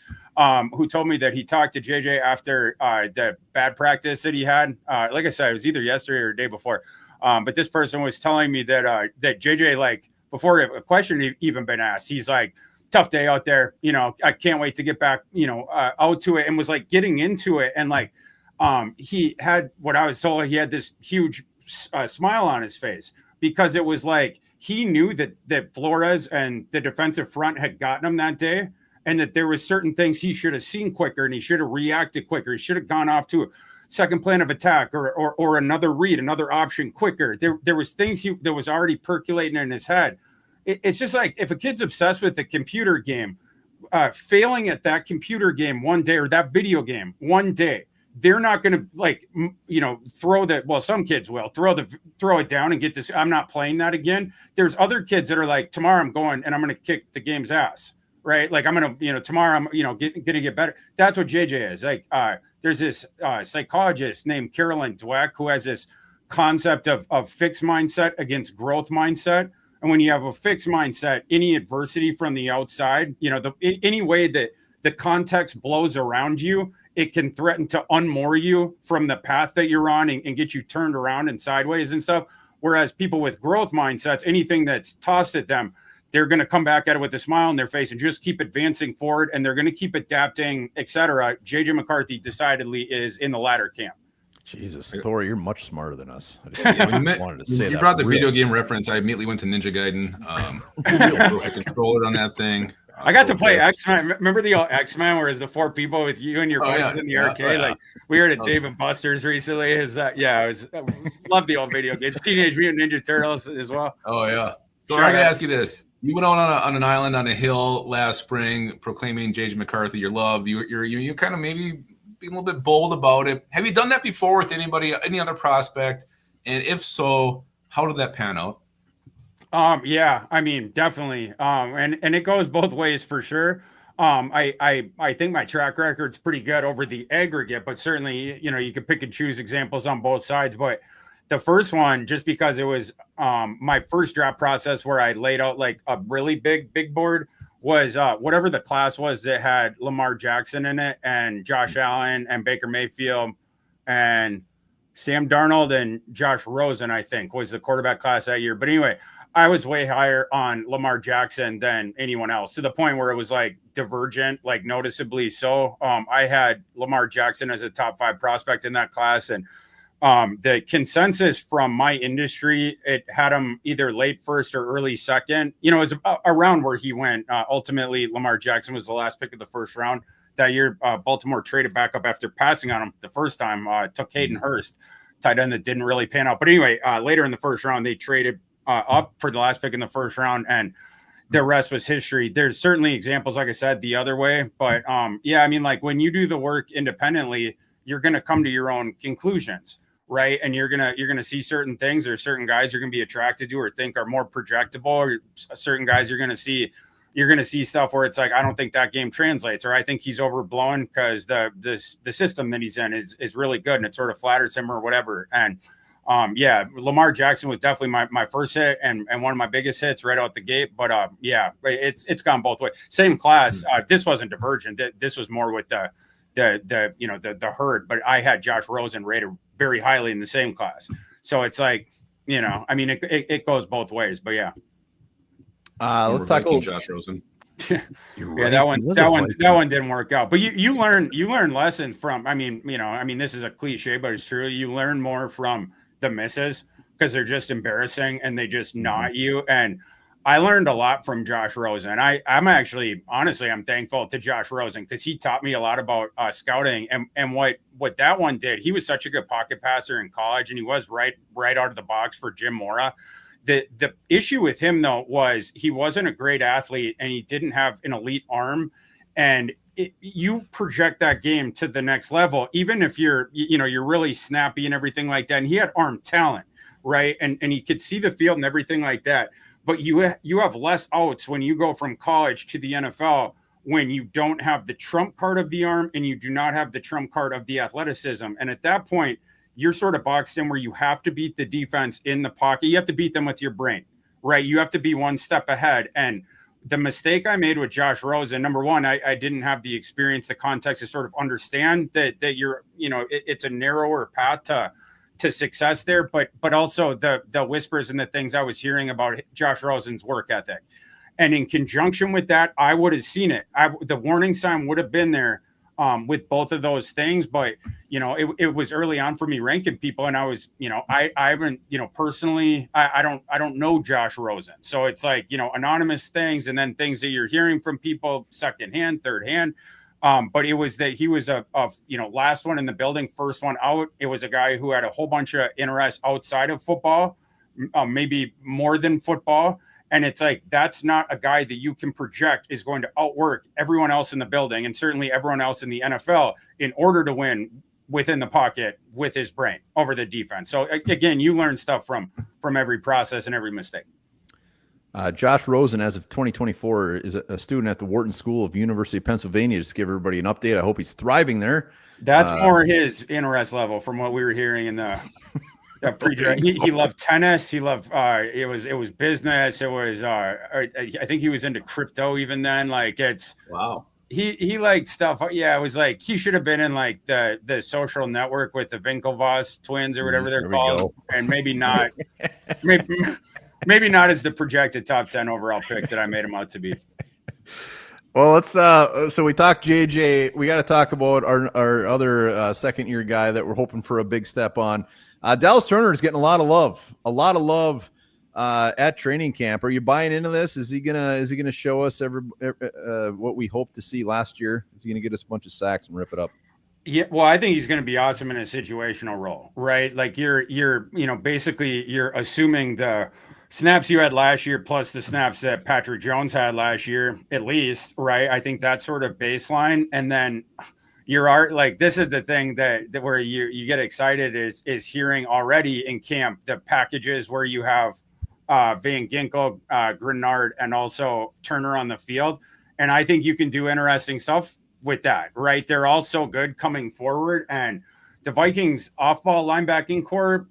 who told me that he talked to JJ after the bad practice that he had. Like I said, it was either yesterday or the day before. But this person was telling me that JJ, like before a question had even been asked, he's like, tough day out there. I can't wait to get back, out to it, and was like getting into it. And like, he had what I was told, he had this huge smile on his face because it was like, he knew that Flores and the defensive front had gotten him that day. And that there was certain things he should have seen quicker and he should have reacted quicker. He should have gone off to a second plan of attack or another read, another option quicker. There was things that was already percolating in his head. It's just like if a kid's obsessed with a computer game, failing at that computer game one day or that video game one day, they're not going to like, throw that. Well, some kids will throw it down and get this. I'm not playing that again. There's other kids that are like, tomorrow I'm going and I'm going to kick the game's ass. Right. Like I'm going to, tomorrow I'm, going to get better. That's what JJ is like. There's this psychologist named Carolyn Dweck who has this concept of fixed mindset against growth mindset. And when you have a fixed mindset, any adversity from the outside, any way that the context blows around you, it can threaten to unmoor you from the path that you're on and get you turned around and sideways and stuff. Whereas people with growth mindsets, anything that's tossed at them, they're going to come back at it with a smile on their face and just keep advancing forward. And they're going to keep adapting, etc. JJ McCarthy decidedly is in the latter camp. Jesus, Thor, you're much smarter than us. Wanted to say you brought the video game reference. I immediately went to Ninja Gaiden. Controller on that thing. I got to play X-Men. Remember the old X-Men where it's the 4 people with you and your buddies in the arcade? Like we were at Dave and Buster's recently. I love the old video games. Teenage Mutant Ninja Turtles as well. Oh yeah. So I'm gonna ask you this: you went on an island on a hill last spring, proclaiming JJ McCarthy your love. You kind of maybe being a little bit bold about it. Have you done that before with any other prospect? And if so, how did that pan out? Yeah, I mean, definitely. And it goes both ways for sure. I think my track record's pretty good over the aggregate, but certainly, you could pick and choose examples on both sides. But the first one, just because it was my first draft process where I laid out like a really big board, was whatever the class was that had Lamar Jackson in it and Josh Allen and Baker Mayfield and Sam Darnold and Josh Rosen, I think, was the quarterback class that year. But anyway, I was way higher on Lamar Jackson than anyone else, to the point where it was like divergent, like noticeably so. I had Lamar Jackson as a top 5 prospect in that class. And the consensus from my industry, it had him either late first or early second. You know, it was around where he went. Ultimately, Lamar Jackson was the last pick of the first round that year. Baltimore traded back up after passing on him the first time, took Hayden Hurst, tight end that didn't really pan out. But anyway, later in the first round, they traded up for the last pick in the first round, and the rest was history. There's certainly examples, like I said, the other way. But yeah, I mean, like when you do the work independently, you're going to come to your own conclusions, right? And you're gonna see certain things. There's certain guys you're going to be attracted to or think are more projectable, or certain guys you're going to see stuff where it's like, I don't think that game translates, or I think he's overblown because the system that he's in is really good and it sort of flatters him or whatever. And yeah, Lamar Jackson was definitely my first hit and one of my biggest hits right out the gate. But yeah, it's gone both ways. Same class. This wasn't divergent. This was more with the herd. But I had Josh Rosen rated very highly in the same class. So it's like, you know, I mean, it goes both ways. But yeah. Let's talk about Josh Rosen. Yeah, right. that one didn't work out. But you learn lessons from. I mean, this is a cliche, but it's true. You learn more from the misses because they're just embarrassing and they just gnaw at you. And I learned a lot from Josh Rosen. I'm actually, honestly, I'm thankful to Josh Rosen because he taught me a lot about scouting and what that one did. He was such a good pocket passer in college, and he was right out of the box for Jim Mora. The issue with him, though, was he wasn't a great athlete and he didn't have an elite arm. And you project that game to the next level, even if you're really snappy and everything like that. And he had arm talent, right? And he could see the field and everything like that. But you have less outs when you go from college to the NFL when you don't have the trump card of the arm and you do not have the trump card of the athleticism. And at that point, you're sort of boxed in where you have to beat the defense in the pocket. You have to beat them with your brain, right? You have to be one step ahead. And the mistake I made with Josh Rosen, number one, I didn't have the experience, the context to sort of understand that you're, it's a narrower path to success there, but also the whispers and the things I was hearing about Josh Rosen's work ethic. And in conjunction with that, I would have seen it. The warning sign would have been there with both of those things. But, it was early on for me ranking people. And I was, I haven't, personally, I don't know Josh Rosen. So it's like, anonymous things and then things that you're hearing from people secondhand, third hand. But it was that he was a last one in the building, first one out. It was a guy who had a whole bunch of interests outside of football, maybe more than football. And it's like, that's not a guy that you can project is going to outwork everyone else in the building and certainly everyone else in the NFL in order to win within the pocket with his brain over the defense. So again, you learn stuff from every process and every mistake. Josh Rosen, as of 2024, is a student at the Wharton School of University of Pennsylvania. Just give everybody an update. I hope he's thriving there. That's more his interest level from what we were hearing in the pre-draft. He loved tennis. He loved it was business. It was I think he was into crypto even then. Like wow. He liked stuff. Yeah, it was like he should have been in like the social network with the Winklevoss twins or whatever they're called, and maybe not. Maybe not as the projected top 10 overall pick that I made him out to be. Well, let's so we talked JJ. We got to talk about our other second year guy that we're hoping for a big step on. Dallas Turner is getting a lot of love at training camp. Are you buying into this? Is he gonna show us what we hoped to see last year? Is he gonna get us a bunch of sacks and rip it up? Yeah, well, I think he's going to be awesome in a situational role, right? Like you're basically you're assuming the snaps you had last year plus the snaps that Patrick Jones had last year, at least, right? I think that's sort of baseline. And then this is the thing that where you get excited is hearing already in camp the packages where you have Van Ginkel, Grenard, and also Turner on the field. And I think you can do interesting stuff with that, right? They're all so good coming forward, and the Vikings off-ball linebacking core,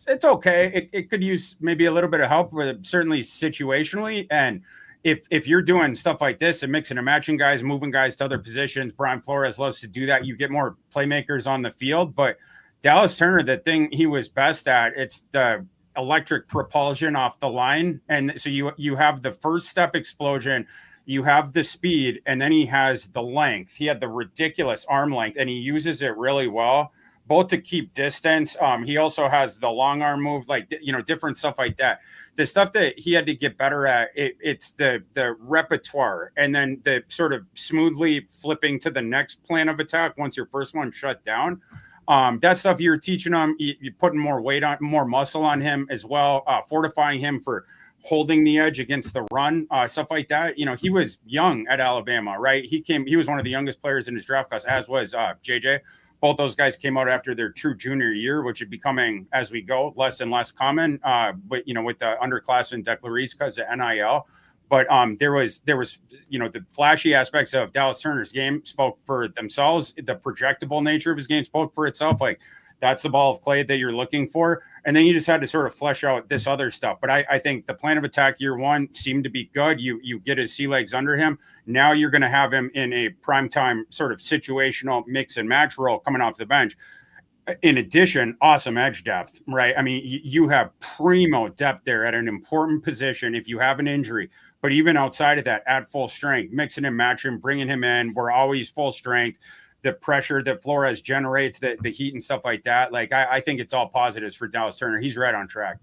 it's okay. It could use maybe a little bit of help, but certainly situationally. And if you're doing stuff like this and mixing and matching guys, moving guys to other positions, Brian Flores loves to do that. You get more playmakers on the field, but Dallas Turner, the thing he was best at, it's the electric propulsion off the line. And so you have the first step explosion, you have the speed, and then he has the length. He had the ridiculous arm length, and he uses it really well, both to keep distance. He also has the long arm move, like, different stuff like that. The stuff that he had to get better at, it's the repertoire, and then the sort of smoothly flipping to the next plan of attack once your first one shut down. That stuff you're teaching him, you're putting more weight on, more muscle on him as well, fortifying him for holding the edge against the run, stuff like that. He was young at Alabama, right? He was one of the youngest players in his draft class, as was JJ. Both those guys came out after their true junior year, which is becoming, as we go, less and less common. But with the underclassmen declarees because of NIL. But there was the flashy aspects of Dallas Turner's game spoke for themselves. The projectable nature of his game spoke for itself. Like, that's the ball of clay that you're looking for. And then you just had to sort of flesh out this other stuff. But I think the plan of attack year one seemed to be good. You get his sea legs under him. Now you're going to have him in a primetime sort of situational mix and match role coming off the bench. In addition, awesome edge depth, right? I mean, you have primo depth there at an important position if you have an injury. But even outside of that, at full strength, mixing and matching, bringing him in, we're always full strength. The pressure that Flores generates, the heat and stuff like that. Like, I think it's all positives for Dallas Turner. He's right on track.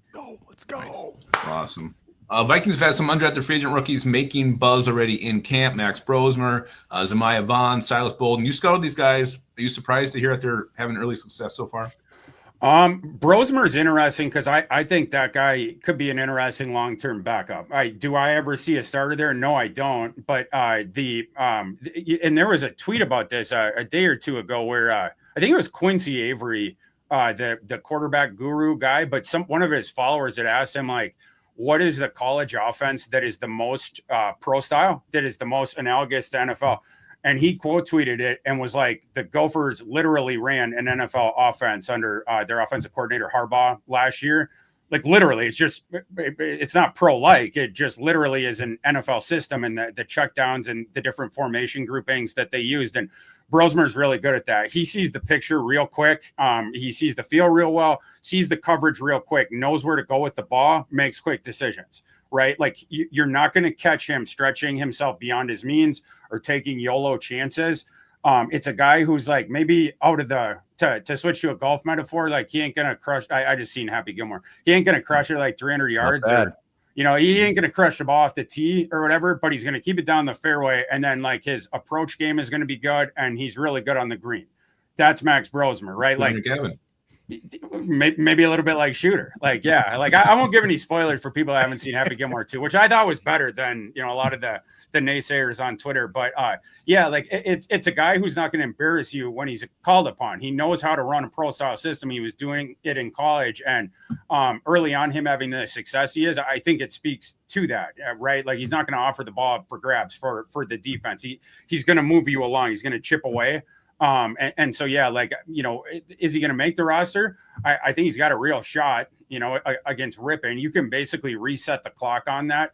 Let's go. Nice. That's awesome. Vikings have had some undrafted free agent rookies making buzz already in camp. Max Brosmer, Zamiah Vaughn, Silas Bolden. You scouted these guys. Are you surprised to hear that they're having early success so far? Brosmer is interesting because I think that guy could be an interesting long-term backup. Do I ever see a starter there? No, I don't. But and there was a tweet about this a day or two ago where I think it was Quincy Avery, the quarterback guru guy, but one of his followers had asked him, like, what is the college offense that is the most pro style, that is the most analogous to NFL? And he quote tweeted it and was like, the Gophers literally ran an NFL offense under their offensive coordinator Harbaugh last year. Like, literally, it's not pro-like. It just literally is an NFL system, and the checkdowns and the different formation groupings that they used. And Brosmer's really good at that. He sees the picture real quick. He sees the field real well, sees the coverage real quick, knows where to go with the ball, makes quick decisions. Right? Like, you're not going to catch him stretching himself beyond his means or taking YOLO chances. It's a guy who's like maybe out of to switch to a golf metaphor, like, he ain't going to crush. I just seen Happy Gilmore. He ain't going to crush it like 300 yards. Or, he ain't going to crush the ball off the tee or whatever, but he's going to keep it down the fairway. And then, like, his approach game is going to be good, and he's really good on the green. That's Max Brosmer, right? Like, Kevin. Maybe a little bit like Shooter. Like, yeah, like, I won't give any spoilers for people that haven't seen Happy Gilmore 2, which I thought was better than, a lot of the naysayers on Twitter. But yeah, like, it's a guy who's not going to embarrass you when he's called upon. He knows how to run a pro style system. He was doing it in college, and early on, him having the success he is, I think it speaks to that, right? Like, he's not going to offer the ball for grabs for the defense. He's going to move you along. He's going to chip away. And so, yeah, like, is he going to make the roster? I think he's got a real shot, against Ripon. You can basically reset the clock on that.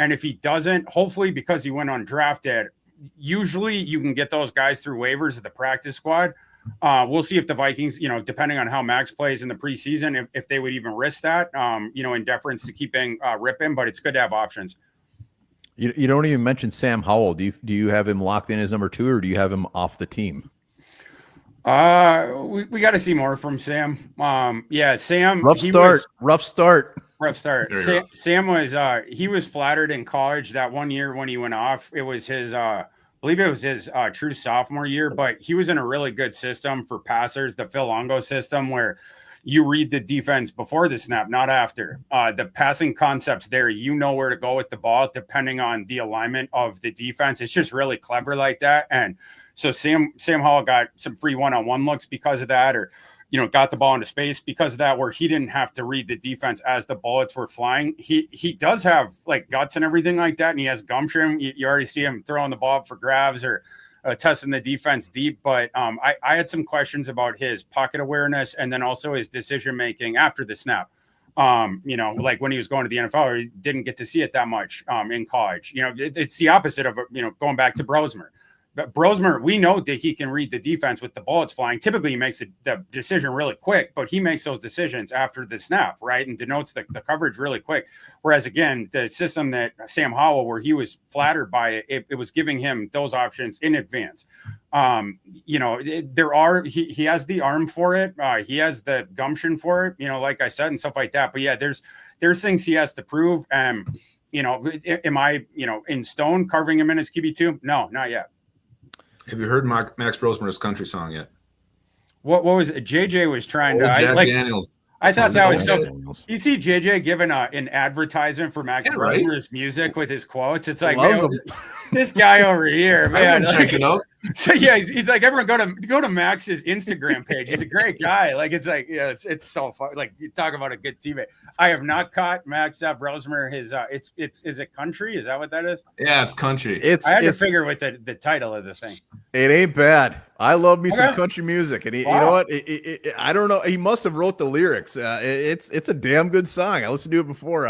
And if he doesn't, hopefully, because he went undrafted, usually you can get those guys through waivers at the practice squad. We'll see if the Vikings, depending on how Max plays in the preseason, if they would even risk that, in deference to keeping Ripon, but it's good to have options. You don't even mention Sam Howell. Do you have him locked in as number 2, or do you have him off the team? We got to see more from Sam. Yeah, Sam. Rough start. Sam was he was flattered in college that one year when he went off. It was his I believe it was his true sophomore year, but he was in a really good system for passers, the Phil Longo system, where you read the defense before the snap, not after. The passing concepts there, where to go with the ball depending on the alignment of the defense. It's just really clever like that. And so Sam Hall got some free one-on-one looks because of that, or, got the ball into space because of that, where he didn't have to read the defense as the bullets were flying. He does have, like, guts and everything like that, and he has gumption. You already see him throwing the ball up for grabs or testing the defense deep. But I had some questions about his pocket awareness and then also his decision-making after the snap. Like when he was going to the NFL, he didn't get to see it that much in college. It's the opposite of, going back to Brosmer. Brosmer, we know that he can read the defense with the bullets flying. Typically, he makes the decision really quick, but he makes those decisions after the snap, right? And denotes the coverage really quick. Whereas, again, the system that Sam Howell, where he was flattered by it was giving him those options in advance. You know, he has the arm for it. He has the gumption for it, you know, like I said, and stuff like that. But yeah, there's things he has to prove. You know, am I, you know, in stone carving him in as QB2? No, not yet. Have you heard Max Brosmer's country song yet? What was it? JJ was trying to Jack Daniels. I thought that was so. Daniels. You see JJ giving an advertisement for Max Brosmer's music with his quotes. It's like, man, this guy over here, man. Check it out. So yeah, he's like, everyone go to Max's Instagram page. He's a great guy. Like, it's like, yeah, it's so fun. Like, you talk about a good teammate. I have not caught Max Brosmer. His is it country? Is that what that is? Yeah, it's country. I had to figure with the title of the thing. It ain't bad. I love me some country music, and you know what? I don't know. He must have wrote the lyrics. It's a damn good song. I listened to it before.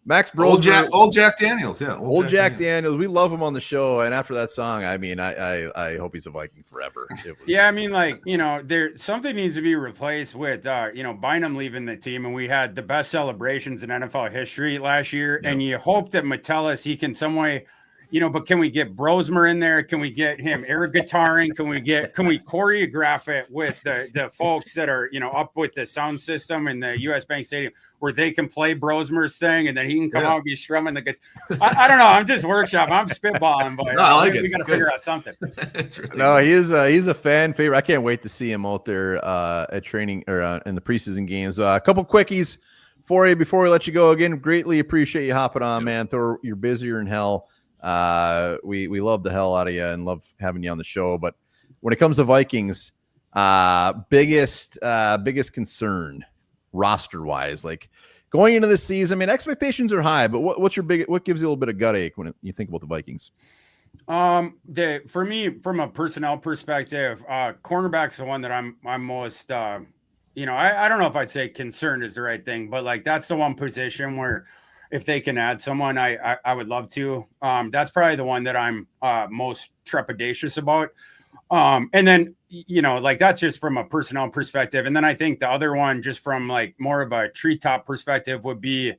Max Brosmer, old Jack Daniels, yeah, old Jack Daniels. We love him on the show, and after that song, I mean, I hope he's a Viking forever. Yeah, I mean, like, you know, something needs to be replaced with you know, Bynum leaving the team, and we had the best celebrations in NFL history last year, and you hope that Metellus, he can some way. You know, but can we get Brosmer in there? Can we get him air guitaring? Can we choreograph it with the folks that are, you know, up with the sound system in the US Bank Stadium where they can play Brosmer's thing and then he can come out and be strumming the guitar? I don't know. I'm just workshopping. I'm spitballing, but no, I like it. We got to figure out something. Really he's a fan favorite. I can't wait to see him out there at training or in the preseason games. A couple quickies for you before we let you go. Again, greatly appreciate you hopping on, man. Thor, you're busier than hell. We love the hell out of you and love having you on the show. But when it comes to Vikings, biggest concern roster wise, like going into this season, I mean, expectations are high, but what gives you a little bit of gut ache when you think about the Vikings? For me, from a personnel perspective, cornerback's the one that I'm most, you know, I don't know if I'd say concerned is the right thing, but like, that's the one position where if they can add someone, I would love to. That's probably the one that I'm most trepidatious about. And then, you know, like that's just from a personnel perspective. And then I think the other one, just from like more of a treetop perspective, would be,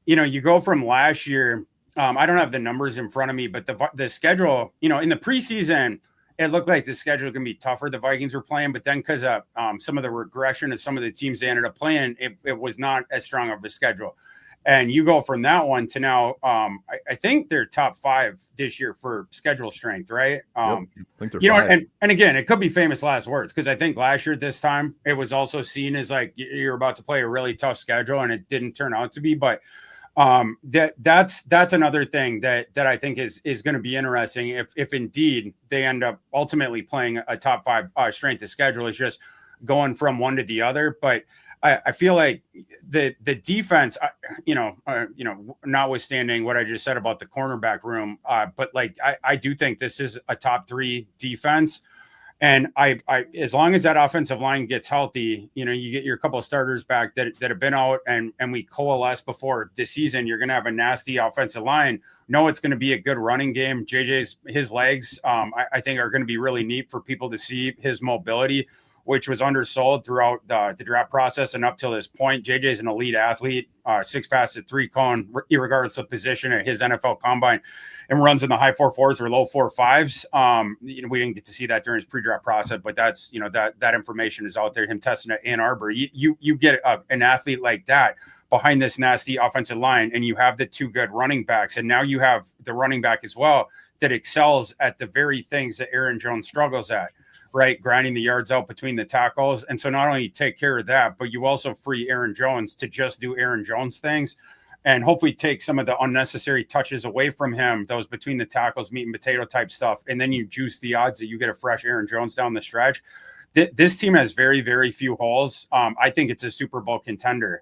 you know, you go from last year. I don't have the numbers in front of me, but the schedule, you know, in the preseason, it looked like the schedule was going to be tougher. The Vikings were playing, but then because of some of the regression of some of the teams they ended up playing, it was not as strong of a schedule. And you go from that one to now, I think they're top 5 this year for schedule strength, right? I think they're you know, 5. and again, it could be famous last words because I think last year at this time it was also seen as like you're about to play a really tough schedule, and it didn't turn out to be. But that's another thing that I think is going to be interesting if indeed they end up ultimately playing a top 5 strength of schedule. Is just going from one to the other, but. I feel like the defense, you know, notwithstanding what I just said about the cornerback room, but like I do think this is a top 3 defense, and I as long as that offensive line gets healthy, you know, you get your couple of starters back that have been out, and we coalesce before this season, you're going to have a nasty offensive line. No, it's going to be a good running game. His legs, I think, are going to be really neat for people to see his mobility, which was undersold throughout the draft process and up till this point. JJ's an elite athlete, 6 fastest 3-cone, irregardless of position at his NFL combine, and runs in the high 4.4s or low 4.5s. You know, we didn't get to see that during his pre-draft process, but that's, you know, that information is out there. Him testing at Ann Arbor. You get an athlete like that behind this nasty offensive line, and you have the 2 good running backs, and now you have the running back as well that excels at the very things that Aaron Jones struggles at. Right, grinding the yards out between the tackles. And so not only you take care of that, but you also free Aaron Jones to just do Aaron Jones things and hopefully take some of the unnecessary touches away from him, those between the tackles, meat and potato type stuff. And then you juice the odds that you get a fresh Aaron Jones down the stretch. This team has very, very few holes. I think it's a Super Bowl contender.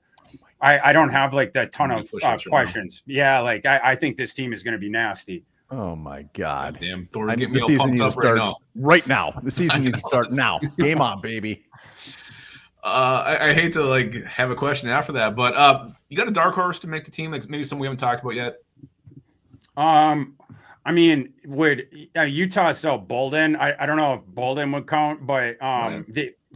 I don't have like that ton of questions. Yeah, like I think this team is going to be nasty. Oh my God! Damn, Thor, the season needs to start right now. The season needs to start now. Game on, baby. I hate to like have a question after that, but you got a dark horse to make the team, like maybe something we haven't talked about yet. I mean, would Utah still Bolden? I don't know if Bolden would count, but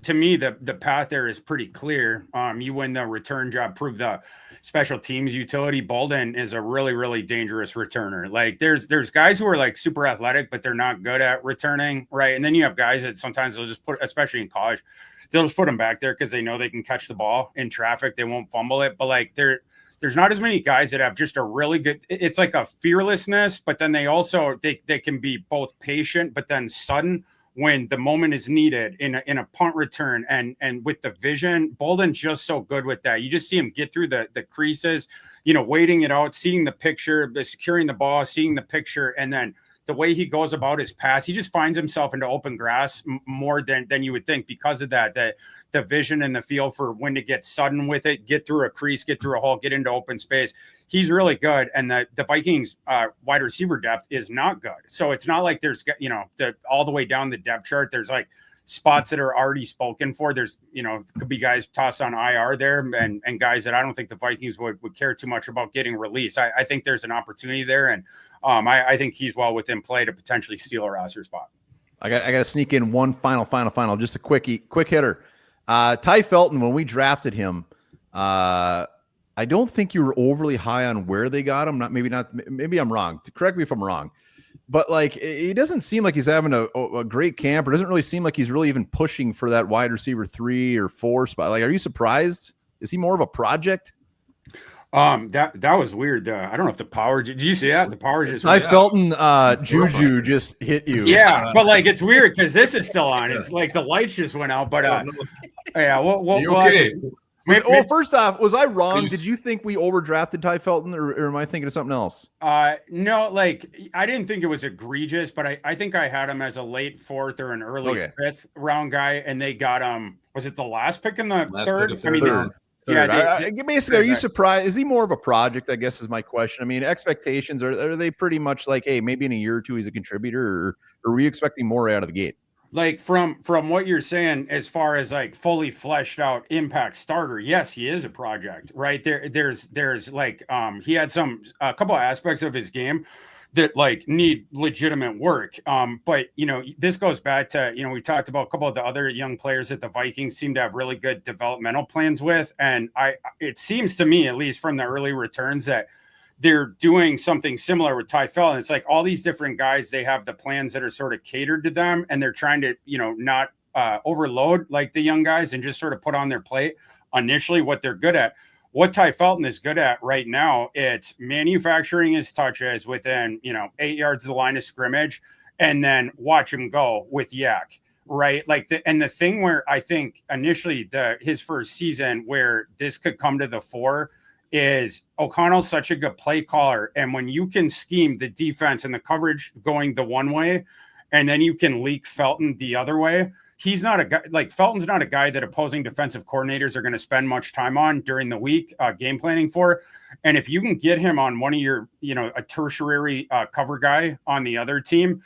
to me, the path there is pretty clear. You win the return job, prove the special teams utility. Bolden is a really, really dangerous returner. Like there's guys who are like super athletic, but they're not good at returning, right? And then you have guys that sometimes they'll just put, especially in college, they'll just put them back there because they know they can catch the ball in traffic. They won't fumble it, but like there's not as many guys that have just a really good, it's like a fearlessness, but then they also, they can be both patient, but then sudden when the moment is needed in a punt return and with the vision. Bolden's just so good with that. You just see him get through the creases, waiting it out, seeing the picture, securing the ball, seeing the picture, and then the way he goes about his pass, he just finds himself into open grass more than you would think because of that. The vision and the feel for when to get sudden with it, get through a crease, get through a hole, get into open space. He's really good. And the Vikings wide receiver depth is not good. So it's not like there's, all the way down the depth chart, there's like spots that are already spoken for. There's, could be guys tossed on IR there and guys that I don't think the Vikings would care too much about getting released. I think there's an opportunity there. And I think he's well within play to potentially steal a roster spot. I got to sneak in one final, just a quick hitter. Ty Felton, when we drafted him, I don't think you were overly high on where they got him. Maybe I'm wrong. Correct me if I'm wrong. But like, he doesn't seem like he's having a great camp, or doesn't really seem like he's really even pushing for that wide receiver 3 or 4 spot. Like, are you surprised? Is he more of a project? That was weird. I don't know if the power. Did you see that? The power just. I felt Juju just hit you. Yeah, but like it's weird because this is still on. It's like the lights just went out. But yeah, we'll okay. Well, first off, was I wrong? Did you think we overdrafted Ty Felton, or am I thinking of something else? No, like I didn't think it was egregious, but I think I had him as a late 4th or an early 5th round guy, and they got was it the last pick in the third? Third. Yeah. Basically, are you surprised? Is he more of a project, I guess, is my question. I mean, expectations, are they pretty much like, hey, maybe in a year or two he's a contributor, or are we expecting more out of the gate? Like from what you're saying, as far as like fully fleshed out impact starter, yes, he is a project, right? There's like he had a couple of aspects of his game that like need legitimate work. But this goes back to, we talked about a couple of the other young players that the Vikings seem to have really good developmental plans with. And it seems to me, at least from the early returns, that they're doing something similar with Ty Felton. It's like all these different guys, they have the plans that are sort of catered to them, and they're trying to, not overload like the young guys and just sort of put on their plate initially what they're good at. What Ty Felton is good at right now, it's manufacturing his touches within, 8 yards of the line of scrimmage, and then watch him go with Yak, right? Like the thing where I think initially his first season where this could come to the fore is O'Connell's such a good play caller. And when you can scheme the defense and the coverage going the one way, and then you can leak Felton the other way, he's not a guy like Felton's not a guy that opposing defensive coordinators are going to spend much time on during the week game planning for. And if you can get him on one of your, a tertiary cover guy on the other team,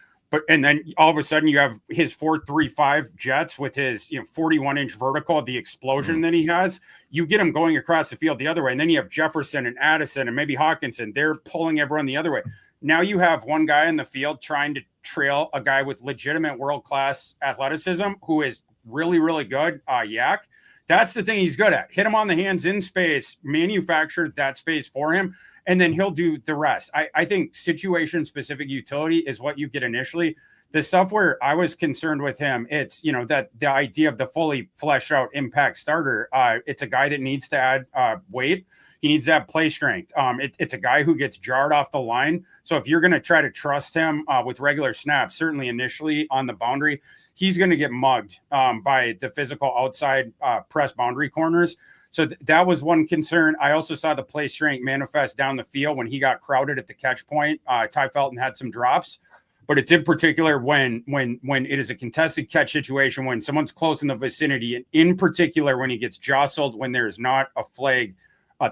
and then all of a sudden you have his 4.35 jets with his 41-inch vertical, the explosion that he has, you get him going across the field the other way. And then you have Jefferson and Addison and maybe Hawkinson. They're pulling everyone the other way. Now you have one guy in the field trying to trail a guy with legitimate world-class athleticism who is really, really good, Yak. That's the thing he's good at. Hit him on the hands in space, manufacture that space for him, and then he'll do the rest. I think situation-specific utility is what you get initially. The stuff where I was concerned with him, it's, that the idea of the fully fleshed out impact starter, it's a guy that needs to add weight. He needs to have play strength. It's a guy who gets jarred off the line. So if you're going to try to trust him with regular snaps, certainly initially on the boundary, he's going to get mugged by the physical outside press boundary corners. So that was one concern. I also saw the play strength manifest down the field when he got crowded at the catch point. Ty Felton had some drops, but it's in particular when it is a contested catch situation, when someone's close in the vicinity, and in particular when he gets jostled, when there's not a flag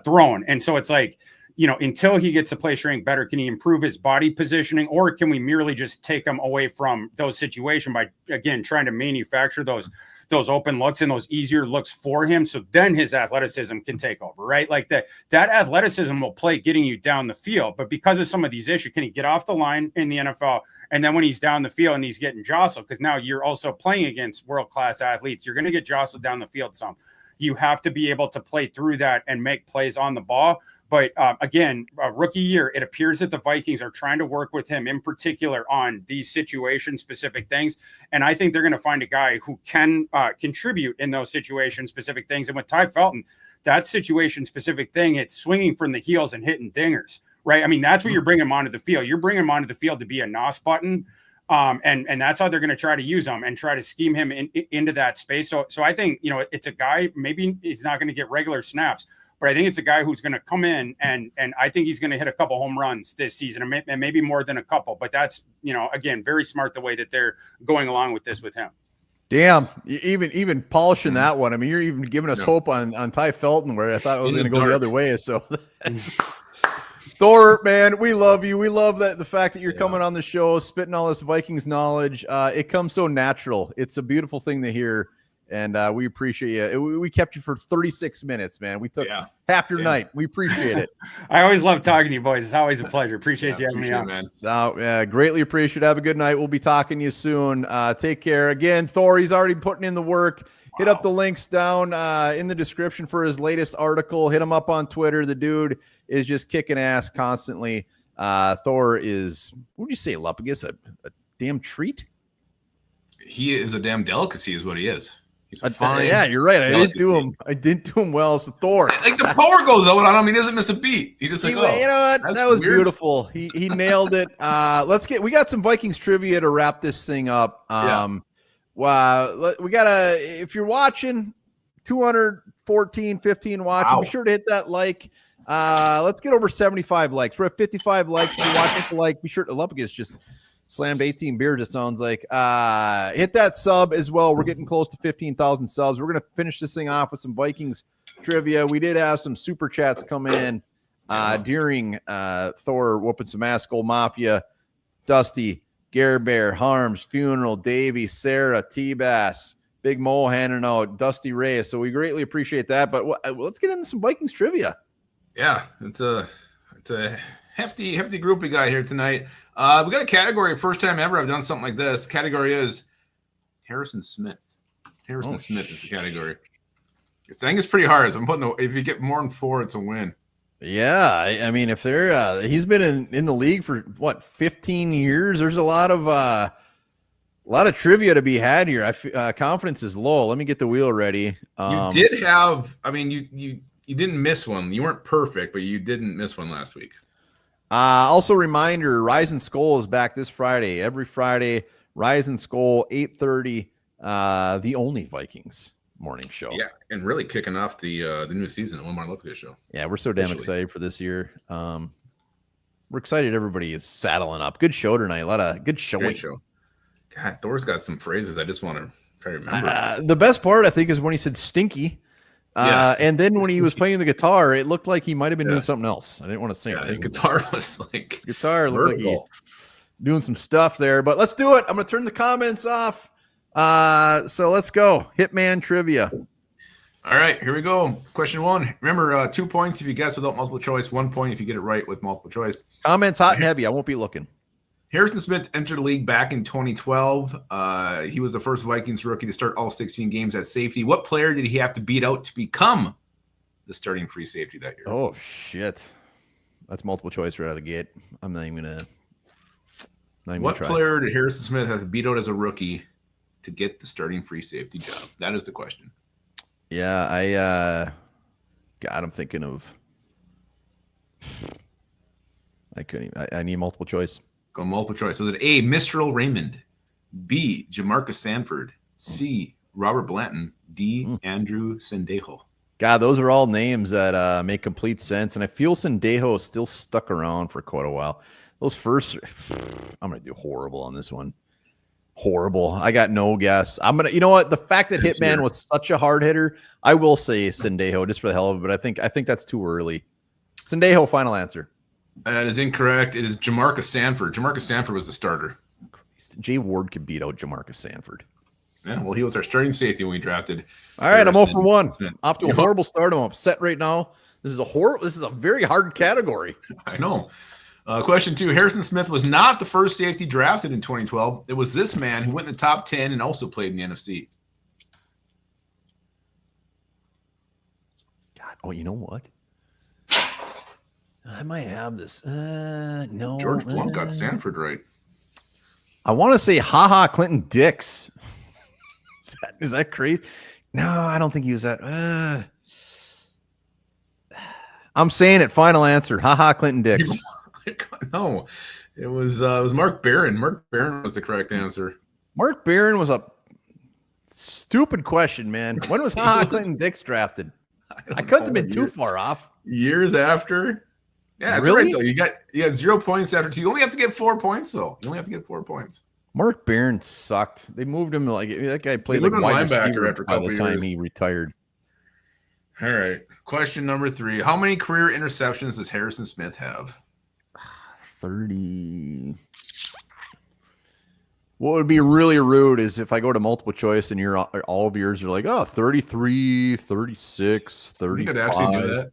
thrown. And so it's like, until he gets the play strength better, can he improve his body positioning, or can we merely just take him away from those situations by, again, trying to manufacture those those open looks and those easier looks for him. So then his athleticism can take over, right? Like that athleticism will play getting you down the field. But because of some of these issues, can he get off the line in the NFL? And then when he's down the field and he's getting jostled, because now you're also playing against world-class athletes, you're going to get jostled down the field some. You have to be able to play through that and make plays on the ball. But again, rookie year, it appears that the Vikings are trying to work with him in particular on these situation-specific things. And I think they're going to find a guy who can contribute in those situation-specific things. And with Ty Felton, that situation-specific thing, it's swinging from the heels and hitting dingers, right? I mean, that's what you're bringing him onto the field. You're bringing him onto the field to be a NOS button. And that's how they're going to try to use him and try to scheme him into that space. So I think, it's a guy, maybe he's not going to get regular snaps, but I think it's a guy who's going to come in and I think he's going to hit a couple home runs this season and maybe more than a couple. But that's, again, very smart the way that they're going along with this with him. Damn, even polishing that one. I mean, you're even giving us hope on Ty Felton, where I thought it was going to go the other way. So, Thor, man, we love you. We love the fact that you're coming on the show, spitting all this Vikings knowledge. It comes so natural. It's a beautiful thing to hear. And we appreciate you. We kept you for 36 minutes, man. We took half your night. We appreciate it. I always love talking to you boys. It's always a pleasure. Appreciate you having me on, man. Greatly appreciate it. Have a good night. We'll be talking to you soon. Take care. Again, Thor, he's already putting in the work. Hit up the links down in the description for his latest article. Hit him up on Twitter. The dude is just kicking ass constantly. Thor is, what would you say, Lupagus? A damn treat? He is a damn delicacy is what he is. He's a fine. Yeah, you're right. I didn't do him well. So Thor, like the power goes out on him. He doesn't miss a beat. He just like, you know what? That was weird. Beautiful. He nailed it. We got some Vikings trivia to wrap this thing up. We gotta, if you're watching, 15 watching, be sure to hit that like. Let's get over 75 likes. We're at 55 likes. If you're watching, be sure to Lupagus just slammed 18 beers, it sounds like. Hit that sub as well. We're getting close to 15,000 subs. We're going to finish this thing off with some Vikings trivia. We did have some super chats come in during Thor whooping some ass. Skol Mafia, Dusty, Gare Bear, Harms, Funeral, Davey, Sarah, T-Bass, Big Mo handing out, Dusty Ray. So we greatly appreciate that. But let's get into some Vikings trivia. Yeah, it's a hefty group we got here tonight. We got a category. First time ever I've done something like this. Category is Harrison Smith. Harrison Smith is the category. I think it's pretty hard. So if you get more than 4, it's a win. Yeah, I mean, if they're he's been in the league for 15 years. There's a lot of trivia to be had here. Confidence is low. Let me get the wheel ready. You did have. I mean, you didn't miss one. You weren't perfect, but you didn't miss one last week. Also, reminder: Rise and Skol is back this Friday. Every Friday, Rise and Skol, 8:30. The only Vikings morning show. Yeah, and really kicking off the new season at One More Look at This show. Yeah, we're so damn excited for this year. We're excited. Everybody is saddling up. Good show tonight. A lot of good showing. Great show. God, Thor's got some phrases. I just want to try to remember. The best part, I think, is when he said stinky. And then when he was playing the guitar, it looked like he might have been doing something else. I didn't want to sing. His guitar was like guitar looked like he doing some stuff there. But let's do it. I'm going to turn the comments off. So let's go. Hitman trivia. All right, here we go. Question 1. Remember, 2 points if you guess without multiple choice. 1 point if you get it right with multiple choice. Comments hot and heavy. I won't be looking. Harrison Smith entered the league back in 2012. He was the first Vikings rookie to start all 16 games at safety. What player did he have to beat out to become the starting free safety that year? Oh, shit. That's multiple choice right out of the gate. I'm not even going to. What player did Harrison Smith have to beat out as a rookie to get the starting free safety job? That is the question. Yeah, I'm thinking of. I couldn't even. I need multiple choice. Go multiple choice. So that A, Mistral Raymond, B, Jamarcus Sanford, C, Robert Blanton, D, Andrew Sendejo. God, those are all names that make complete sense, and I feel Sendejo still stuck around for quite a while. Those first, I'm gonna do horrible on this one. Horrible. I got no guess. I'm gonna. You know what? The fact that Hitman was such a hard hitter, I will say Sendejo just for the hell of it. But I think that's too early. Sendejo, final answer. That is incorrect. It is Jamarcus Sanford. Jamarcus Sanford was the starter. Jay Ward could beat out Jamarcus Sanford. Yeah, well, he was our starting safety when we drafted. All right, I'm 0 for 1. Smith. Off to a horrible start. I'm upset right now. This is a very hard category. I know. Question 2. Harrison Smith was not the first safety drafted in 2012. It was this man who went in the top 10 and also played in the NFC. God, oh, you know what? I might have this. No. George Plum got Sanford right. I want to say Clinton Dix. Is that crazy? No, I don't think he was that. I'm saying it. Final answer. Clinton Dix. No, it was Mark Barron. Mark Barron was the correct answer. Mark Barron was a stupid question, man. When was Clinton Dix drafted? I couldn't have been too far off. Years after. Yeah, that's Really? right though. You got 0 points after 2. You only have to get 4 points though. You only have to get 4 points. Mark Barron sucked. They moved him like that guy played He like moved wide him linebacker receiver after a by couple the time years. he retired. All right. Question number 3. How many career interceptions does Harrison Smith have? 30. What would be really rude is if I go to multiple choice and all of yours are like, 33, 36, 35. You could actually do that.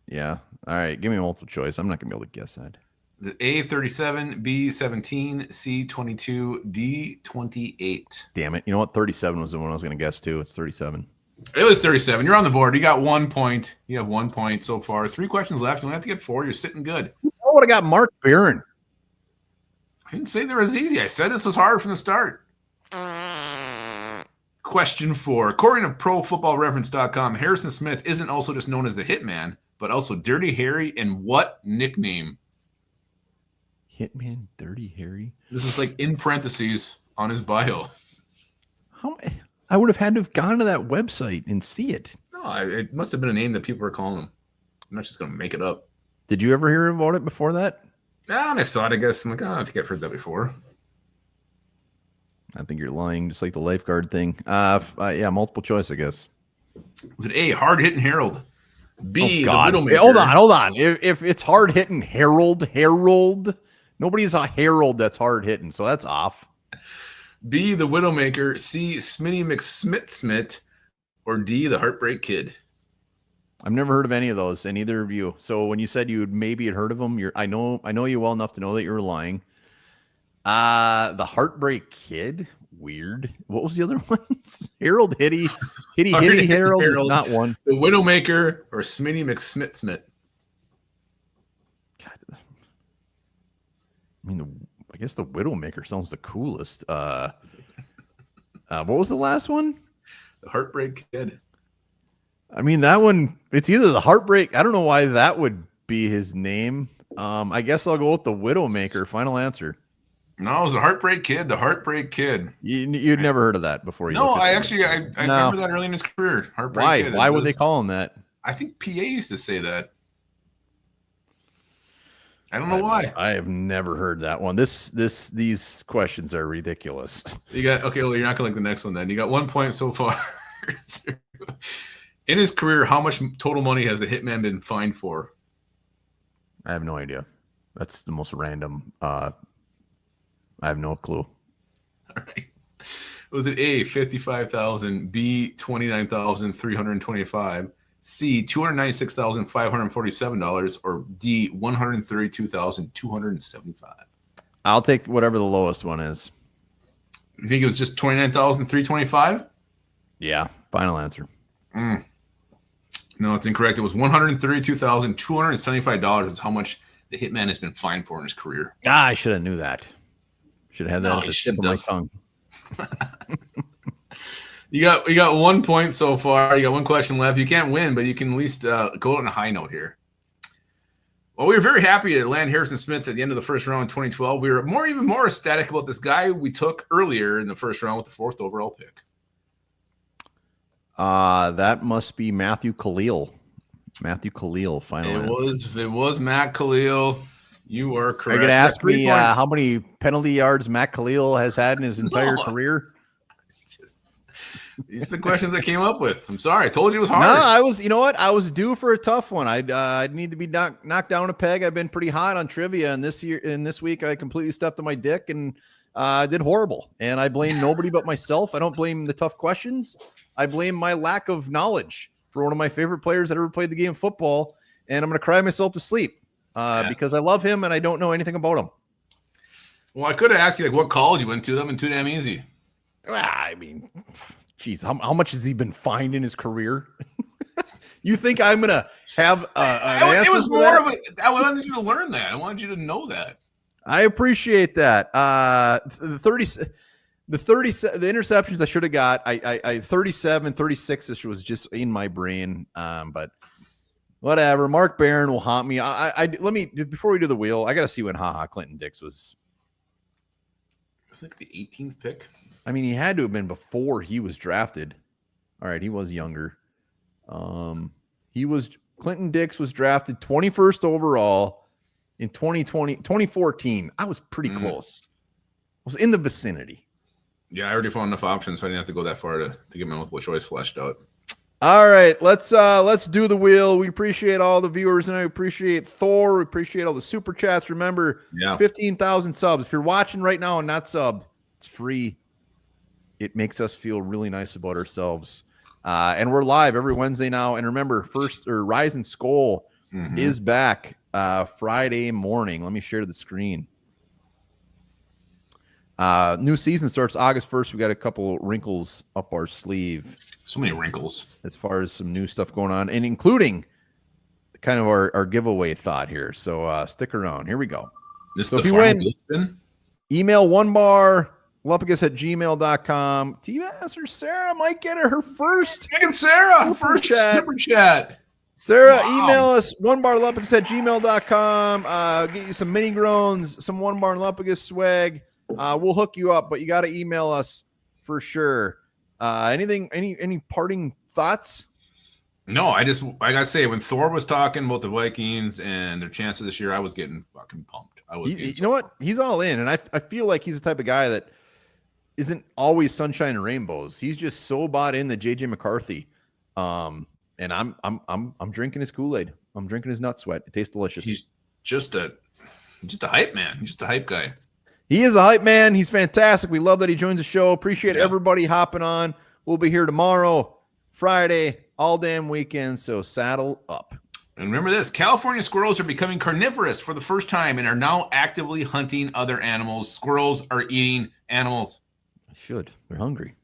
Yeah. All right. Give me a multiple choice. I'm not going to be able to guess that. The A 37, B 17, C 22, D 28. Damn it. You know what? 37 was the one I was going to guess too. It's 37. It was 37. You're on the board. You got 1 point. You have 1 point so far. 3 questions left. You only have to get 4. You're sitting good. I would have got Mark Barron. I didn't say they were as easy. I said this was hard from the start. Question 4. According to ProFootballReference.com, Harrison Smith isn't also just known as the Hitman, but also Dirty Harry and what nickname? Hitman, Dirty Harry. This is like in parentheses on his bio. I would have had to have gone to that website and see it. No, it must have been a name that people were calling him. I'm not just going to make it up. Did you ever hear about it before that? Yeah, I saw it, I guess. I'm like, I think I've heard that before. I think you're lying, just like the lifeguard thing. Yeah, multiple choice, I guess. Was it A, hard-hitting Harold? B, the Widowmaker? Hold on. If it's hard-hitting Harold, nobody's a Harold that's hard-hitting, so that's off. B, the Widowmaker. C, Smitty McSmith, or D, the Heartbreak Kid? I've never heard of any of those, and neither of you. So when you said you maybe had heard of them, I know you well enough to know that you were lying. The Heartbreak Kid, weird. What was the other ones? Harold, Hitty Harold is not one. The Widowmaker or Smitty McSmith. God, I mean, I guess the Widowmaker sounds the coolest. What was the last one? The Heartbreak Kid. I mean, that one, it's either the Heartbreak. I don't know why that would be his name. I guess I'll go with the Widowmaker. Final answer. No, it was the Heartbreak Kid. The Heartbreak Kid. You'd never heard of that before. No, I remember that early in his career. Heartbreak Why? Kid. Why would they call him that? I think PA used to say that. I don't know why. I have never heard that one. These questions are ridiculous. You got okay. Well, you're not gonna like the next one then. You got 1 point so far. In his career, how much total money has the Hitman been fined for? I have no idea. That's the most random. I have no clue. All right. Was it A, 55,000, B, 29,325, C, $296,547, or D, 132,275? I'll take whatever the lowest one is. You think it was just 29,325? Yeah, final answer. No, it's incorrect. It was $132,275 is how much the Hitman has been fined for in his career. I should have knew that. Should have had that No, at the you tip of my tongue. You got 1 point so far. You got one question left. You can't win, but you can at least go on a high note here. Well, we were very happy to land Harrison Smith at the end of the first round in 2012. We were even more ecstatic about this guy we took earlier in the first round with the 4th overall pick. That must be Matthew Khalil. Final answer. It was Matt Khalil. You are correct. Are you gonna ask me how many penalty yards Matt Khalil has had in his entire career? These are the questions I came up with. I'm sorry. I told you it was hard. No, I was. You know what? I was due for a tough one. I'd need to be knocked down a peg. I've been pretty hot on trivia, and this week I completely stepped on my dick and did horrible. And I blame nobody but myself. I don't blame the tough questions. I blame my lack of knowledge for one of my favorite players that ever played the game of football. And I'm going to cry myself to sleep because I love him and I don't know anything about him. Well, I could have asked you like what college you went to. That been too damn easy. I mean, geez, how much has he been fined in his career? You think I'm gonna have it was more of a. I wanted you to learn that. I wanted you to know that. I appreciate that. The interceptions I should have got. I 37, 36ish was just in my brain. But whatever. Mark Barron will haunt me. Let me before we do the wheel. I got to see when Clinton Dix was. It was like the 18th pick. I mean, he had to have been before he was drafted. All right, he was younger. Clinton Dix was drafted 21st overall in 2014. I was pretty close. I was in the vicinity. Yeah, I already found enough options, so I didn't have to go that far to get my multiple choice fleshed out. All right, let's do the wheel. We appreciate all the viewers, and I appreciate Thor. We appreciate all the super chats. Remember, 15,000 subs. If you're watching right now and not subbed, it's free. It makes us feel really nice about ourselves. And we're live every Wednesday now. And remember, Rise and Skol is back Friday morning. Let me share the screen. New season starts August 1st. We got a couple wrinkles up our sleeve. So many wrinkles. As far as some new stuff going on, and including kind of our giveaway thought here. So stick around. Here we go. So if you win, email onebarlupagus@gmail.com. T-Bass or Sarah might get her first. Sarah, first super chat. Sarah, email us onebarlupagus@gmail.com. Get you some mini groans, some One Bar Lupagus swag. We'll hook you up, but you got to email us for sure. Any parting thoughts? No, I gotta say, when Thor was talking about the Vikings and their chances this year, I was getting fucking pumped. You know what? He's all in, and I feel like he's the type of guy that isn't always sunshine and rainbows. He's just so bought in to JJ McCarthy. And I'm drinking his Kool-Aid. I'm drinking his nut sweat. It tastes delicious. He's just a hype man. He's just a hype guy. He is a hype man. He's fantastic. We love that he joins the show. Appreciate everybody hopping on. We'll be here tomorrow, Friday, all damn weekend. So saddle up. And remember this, California squirrels are becoming carnivorous for the first time and are now actively hunting other animals. Squirrels are eating animals. I should. They're hungry.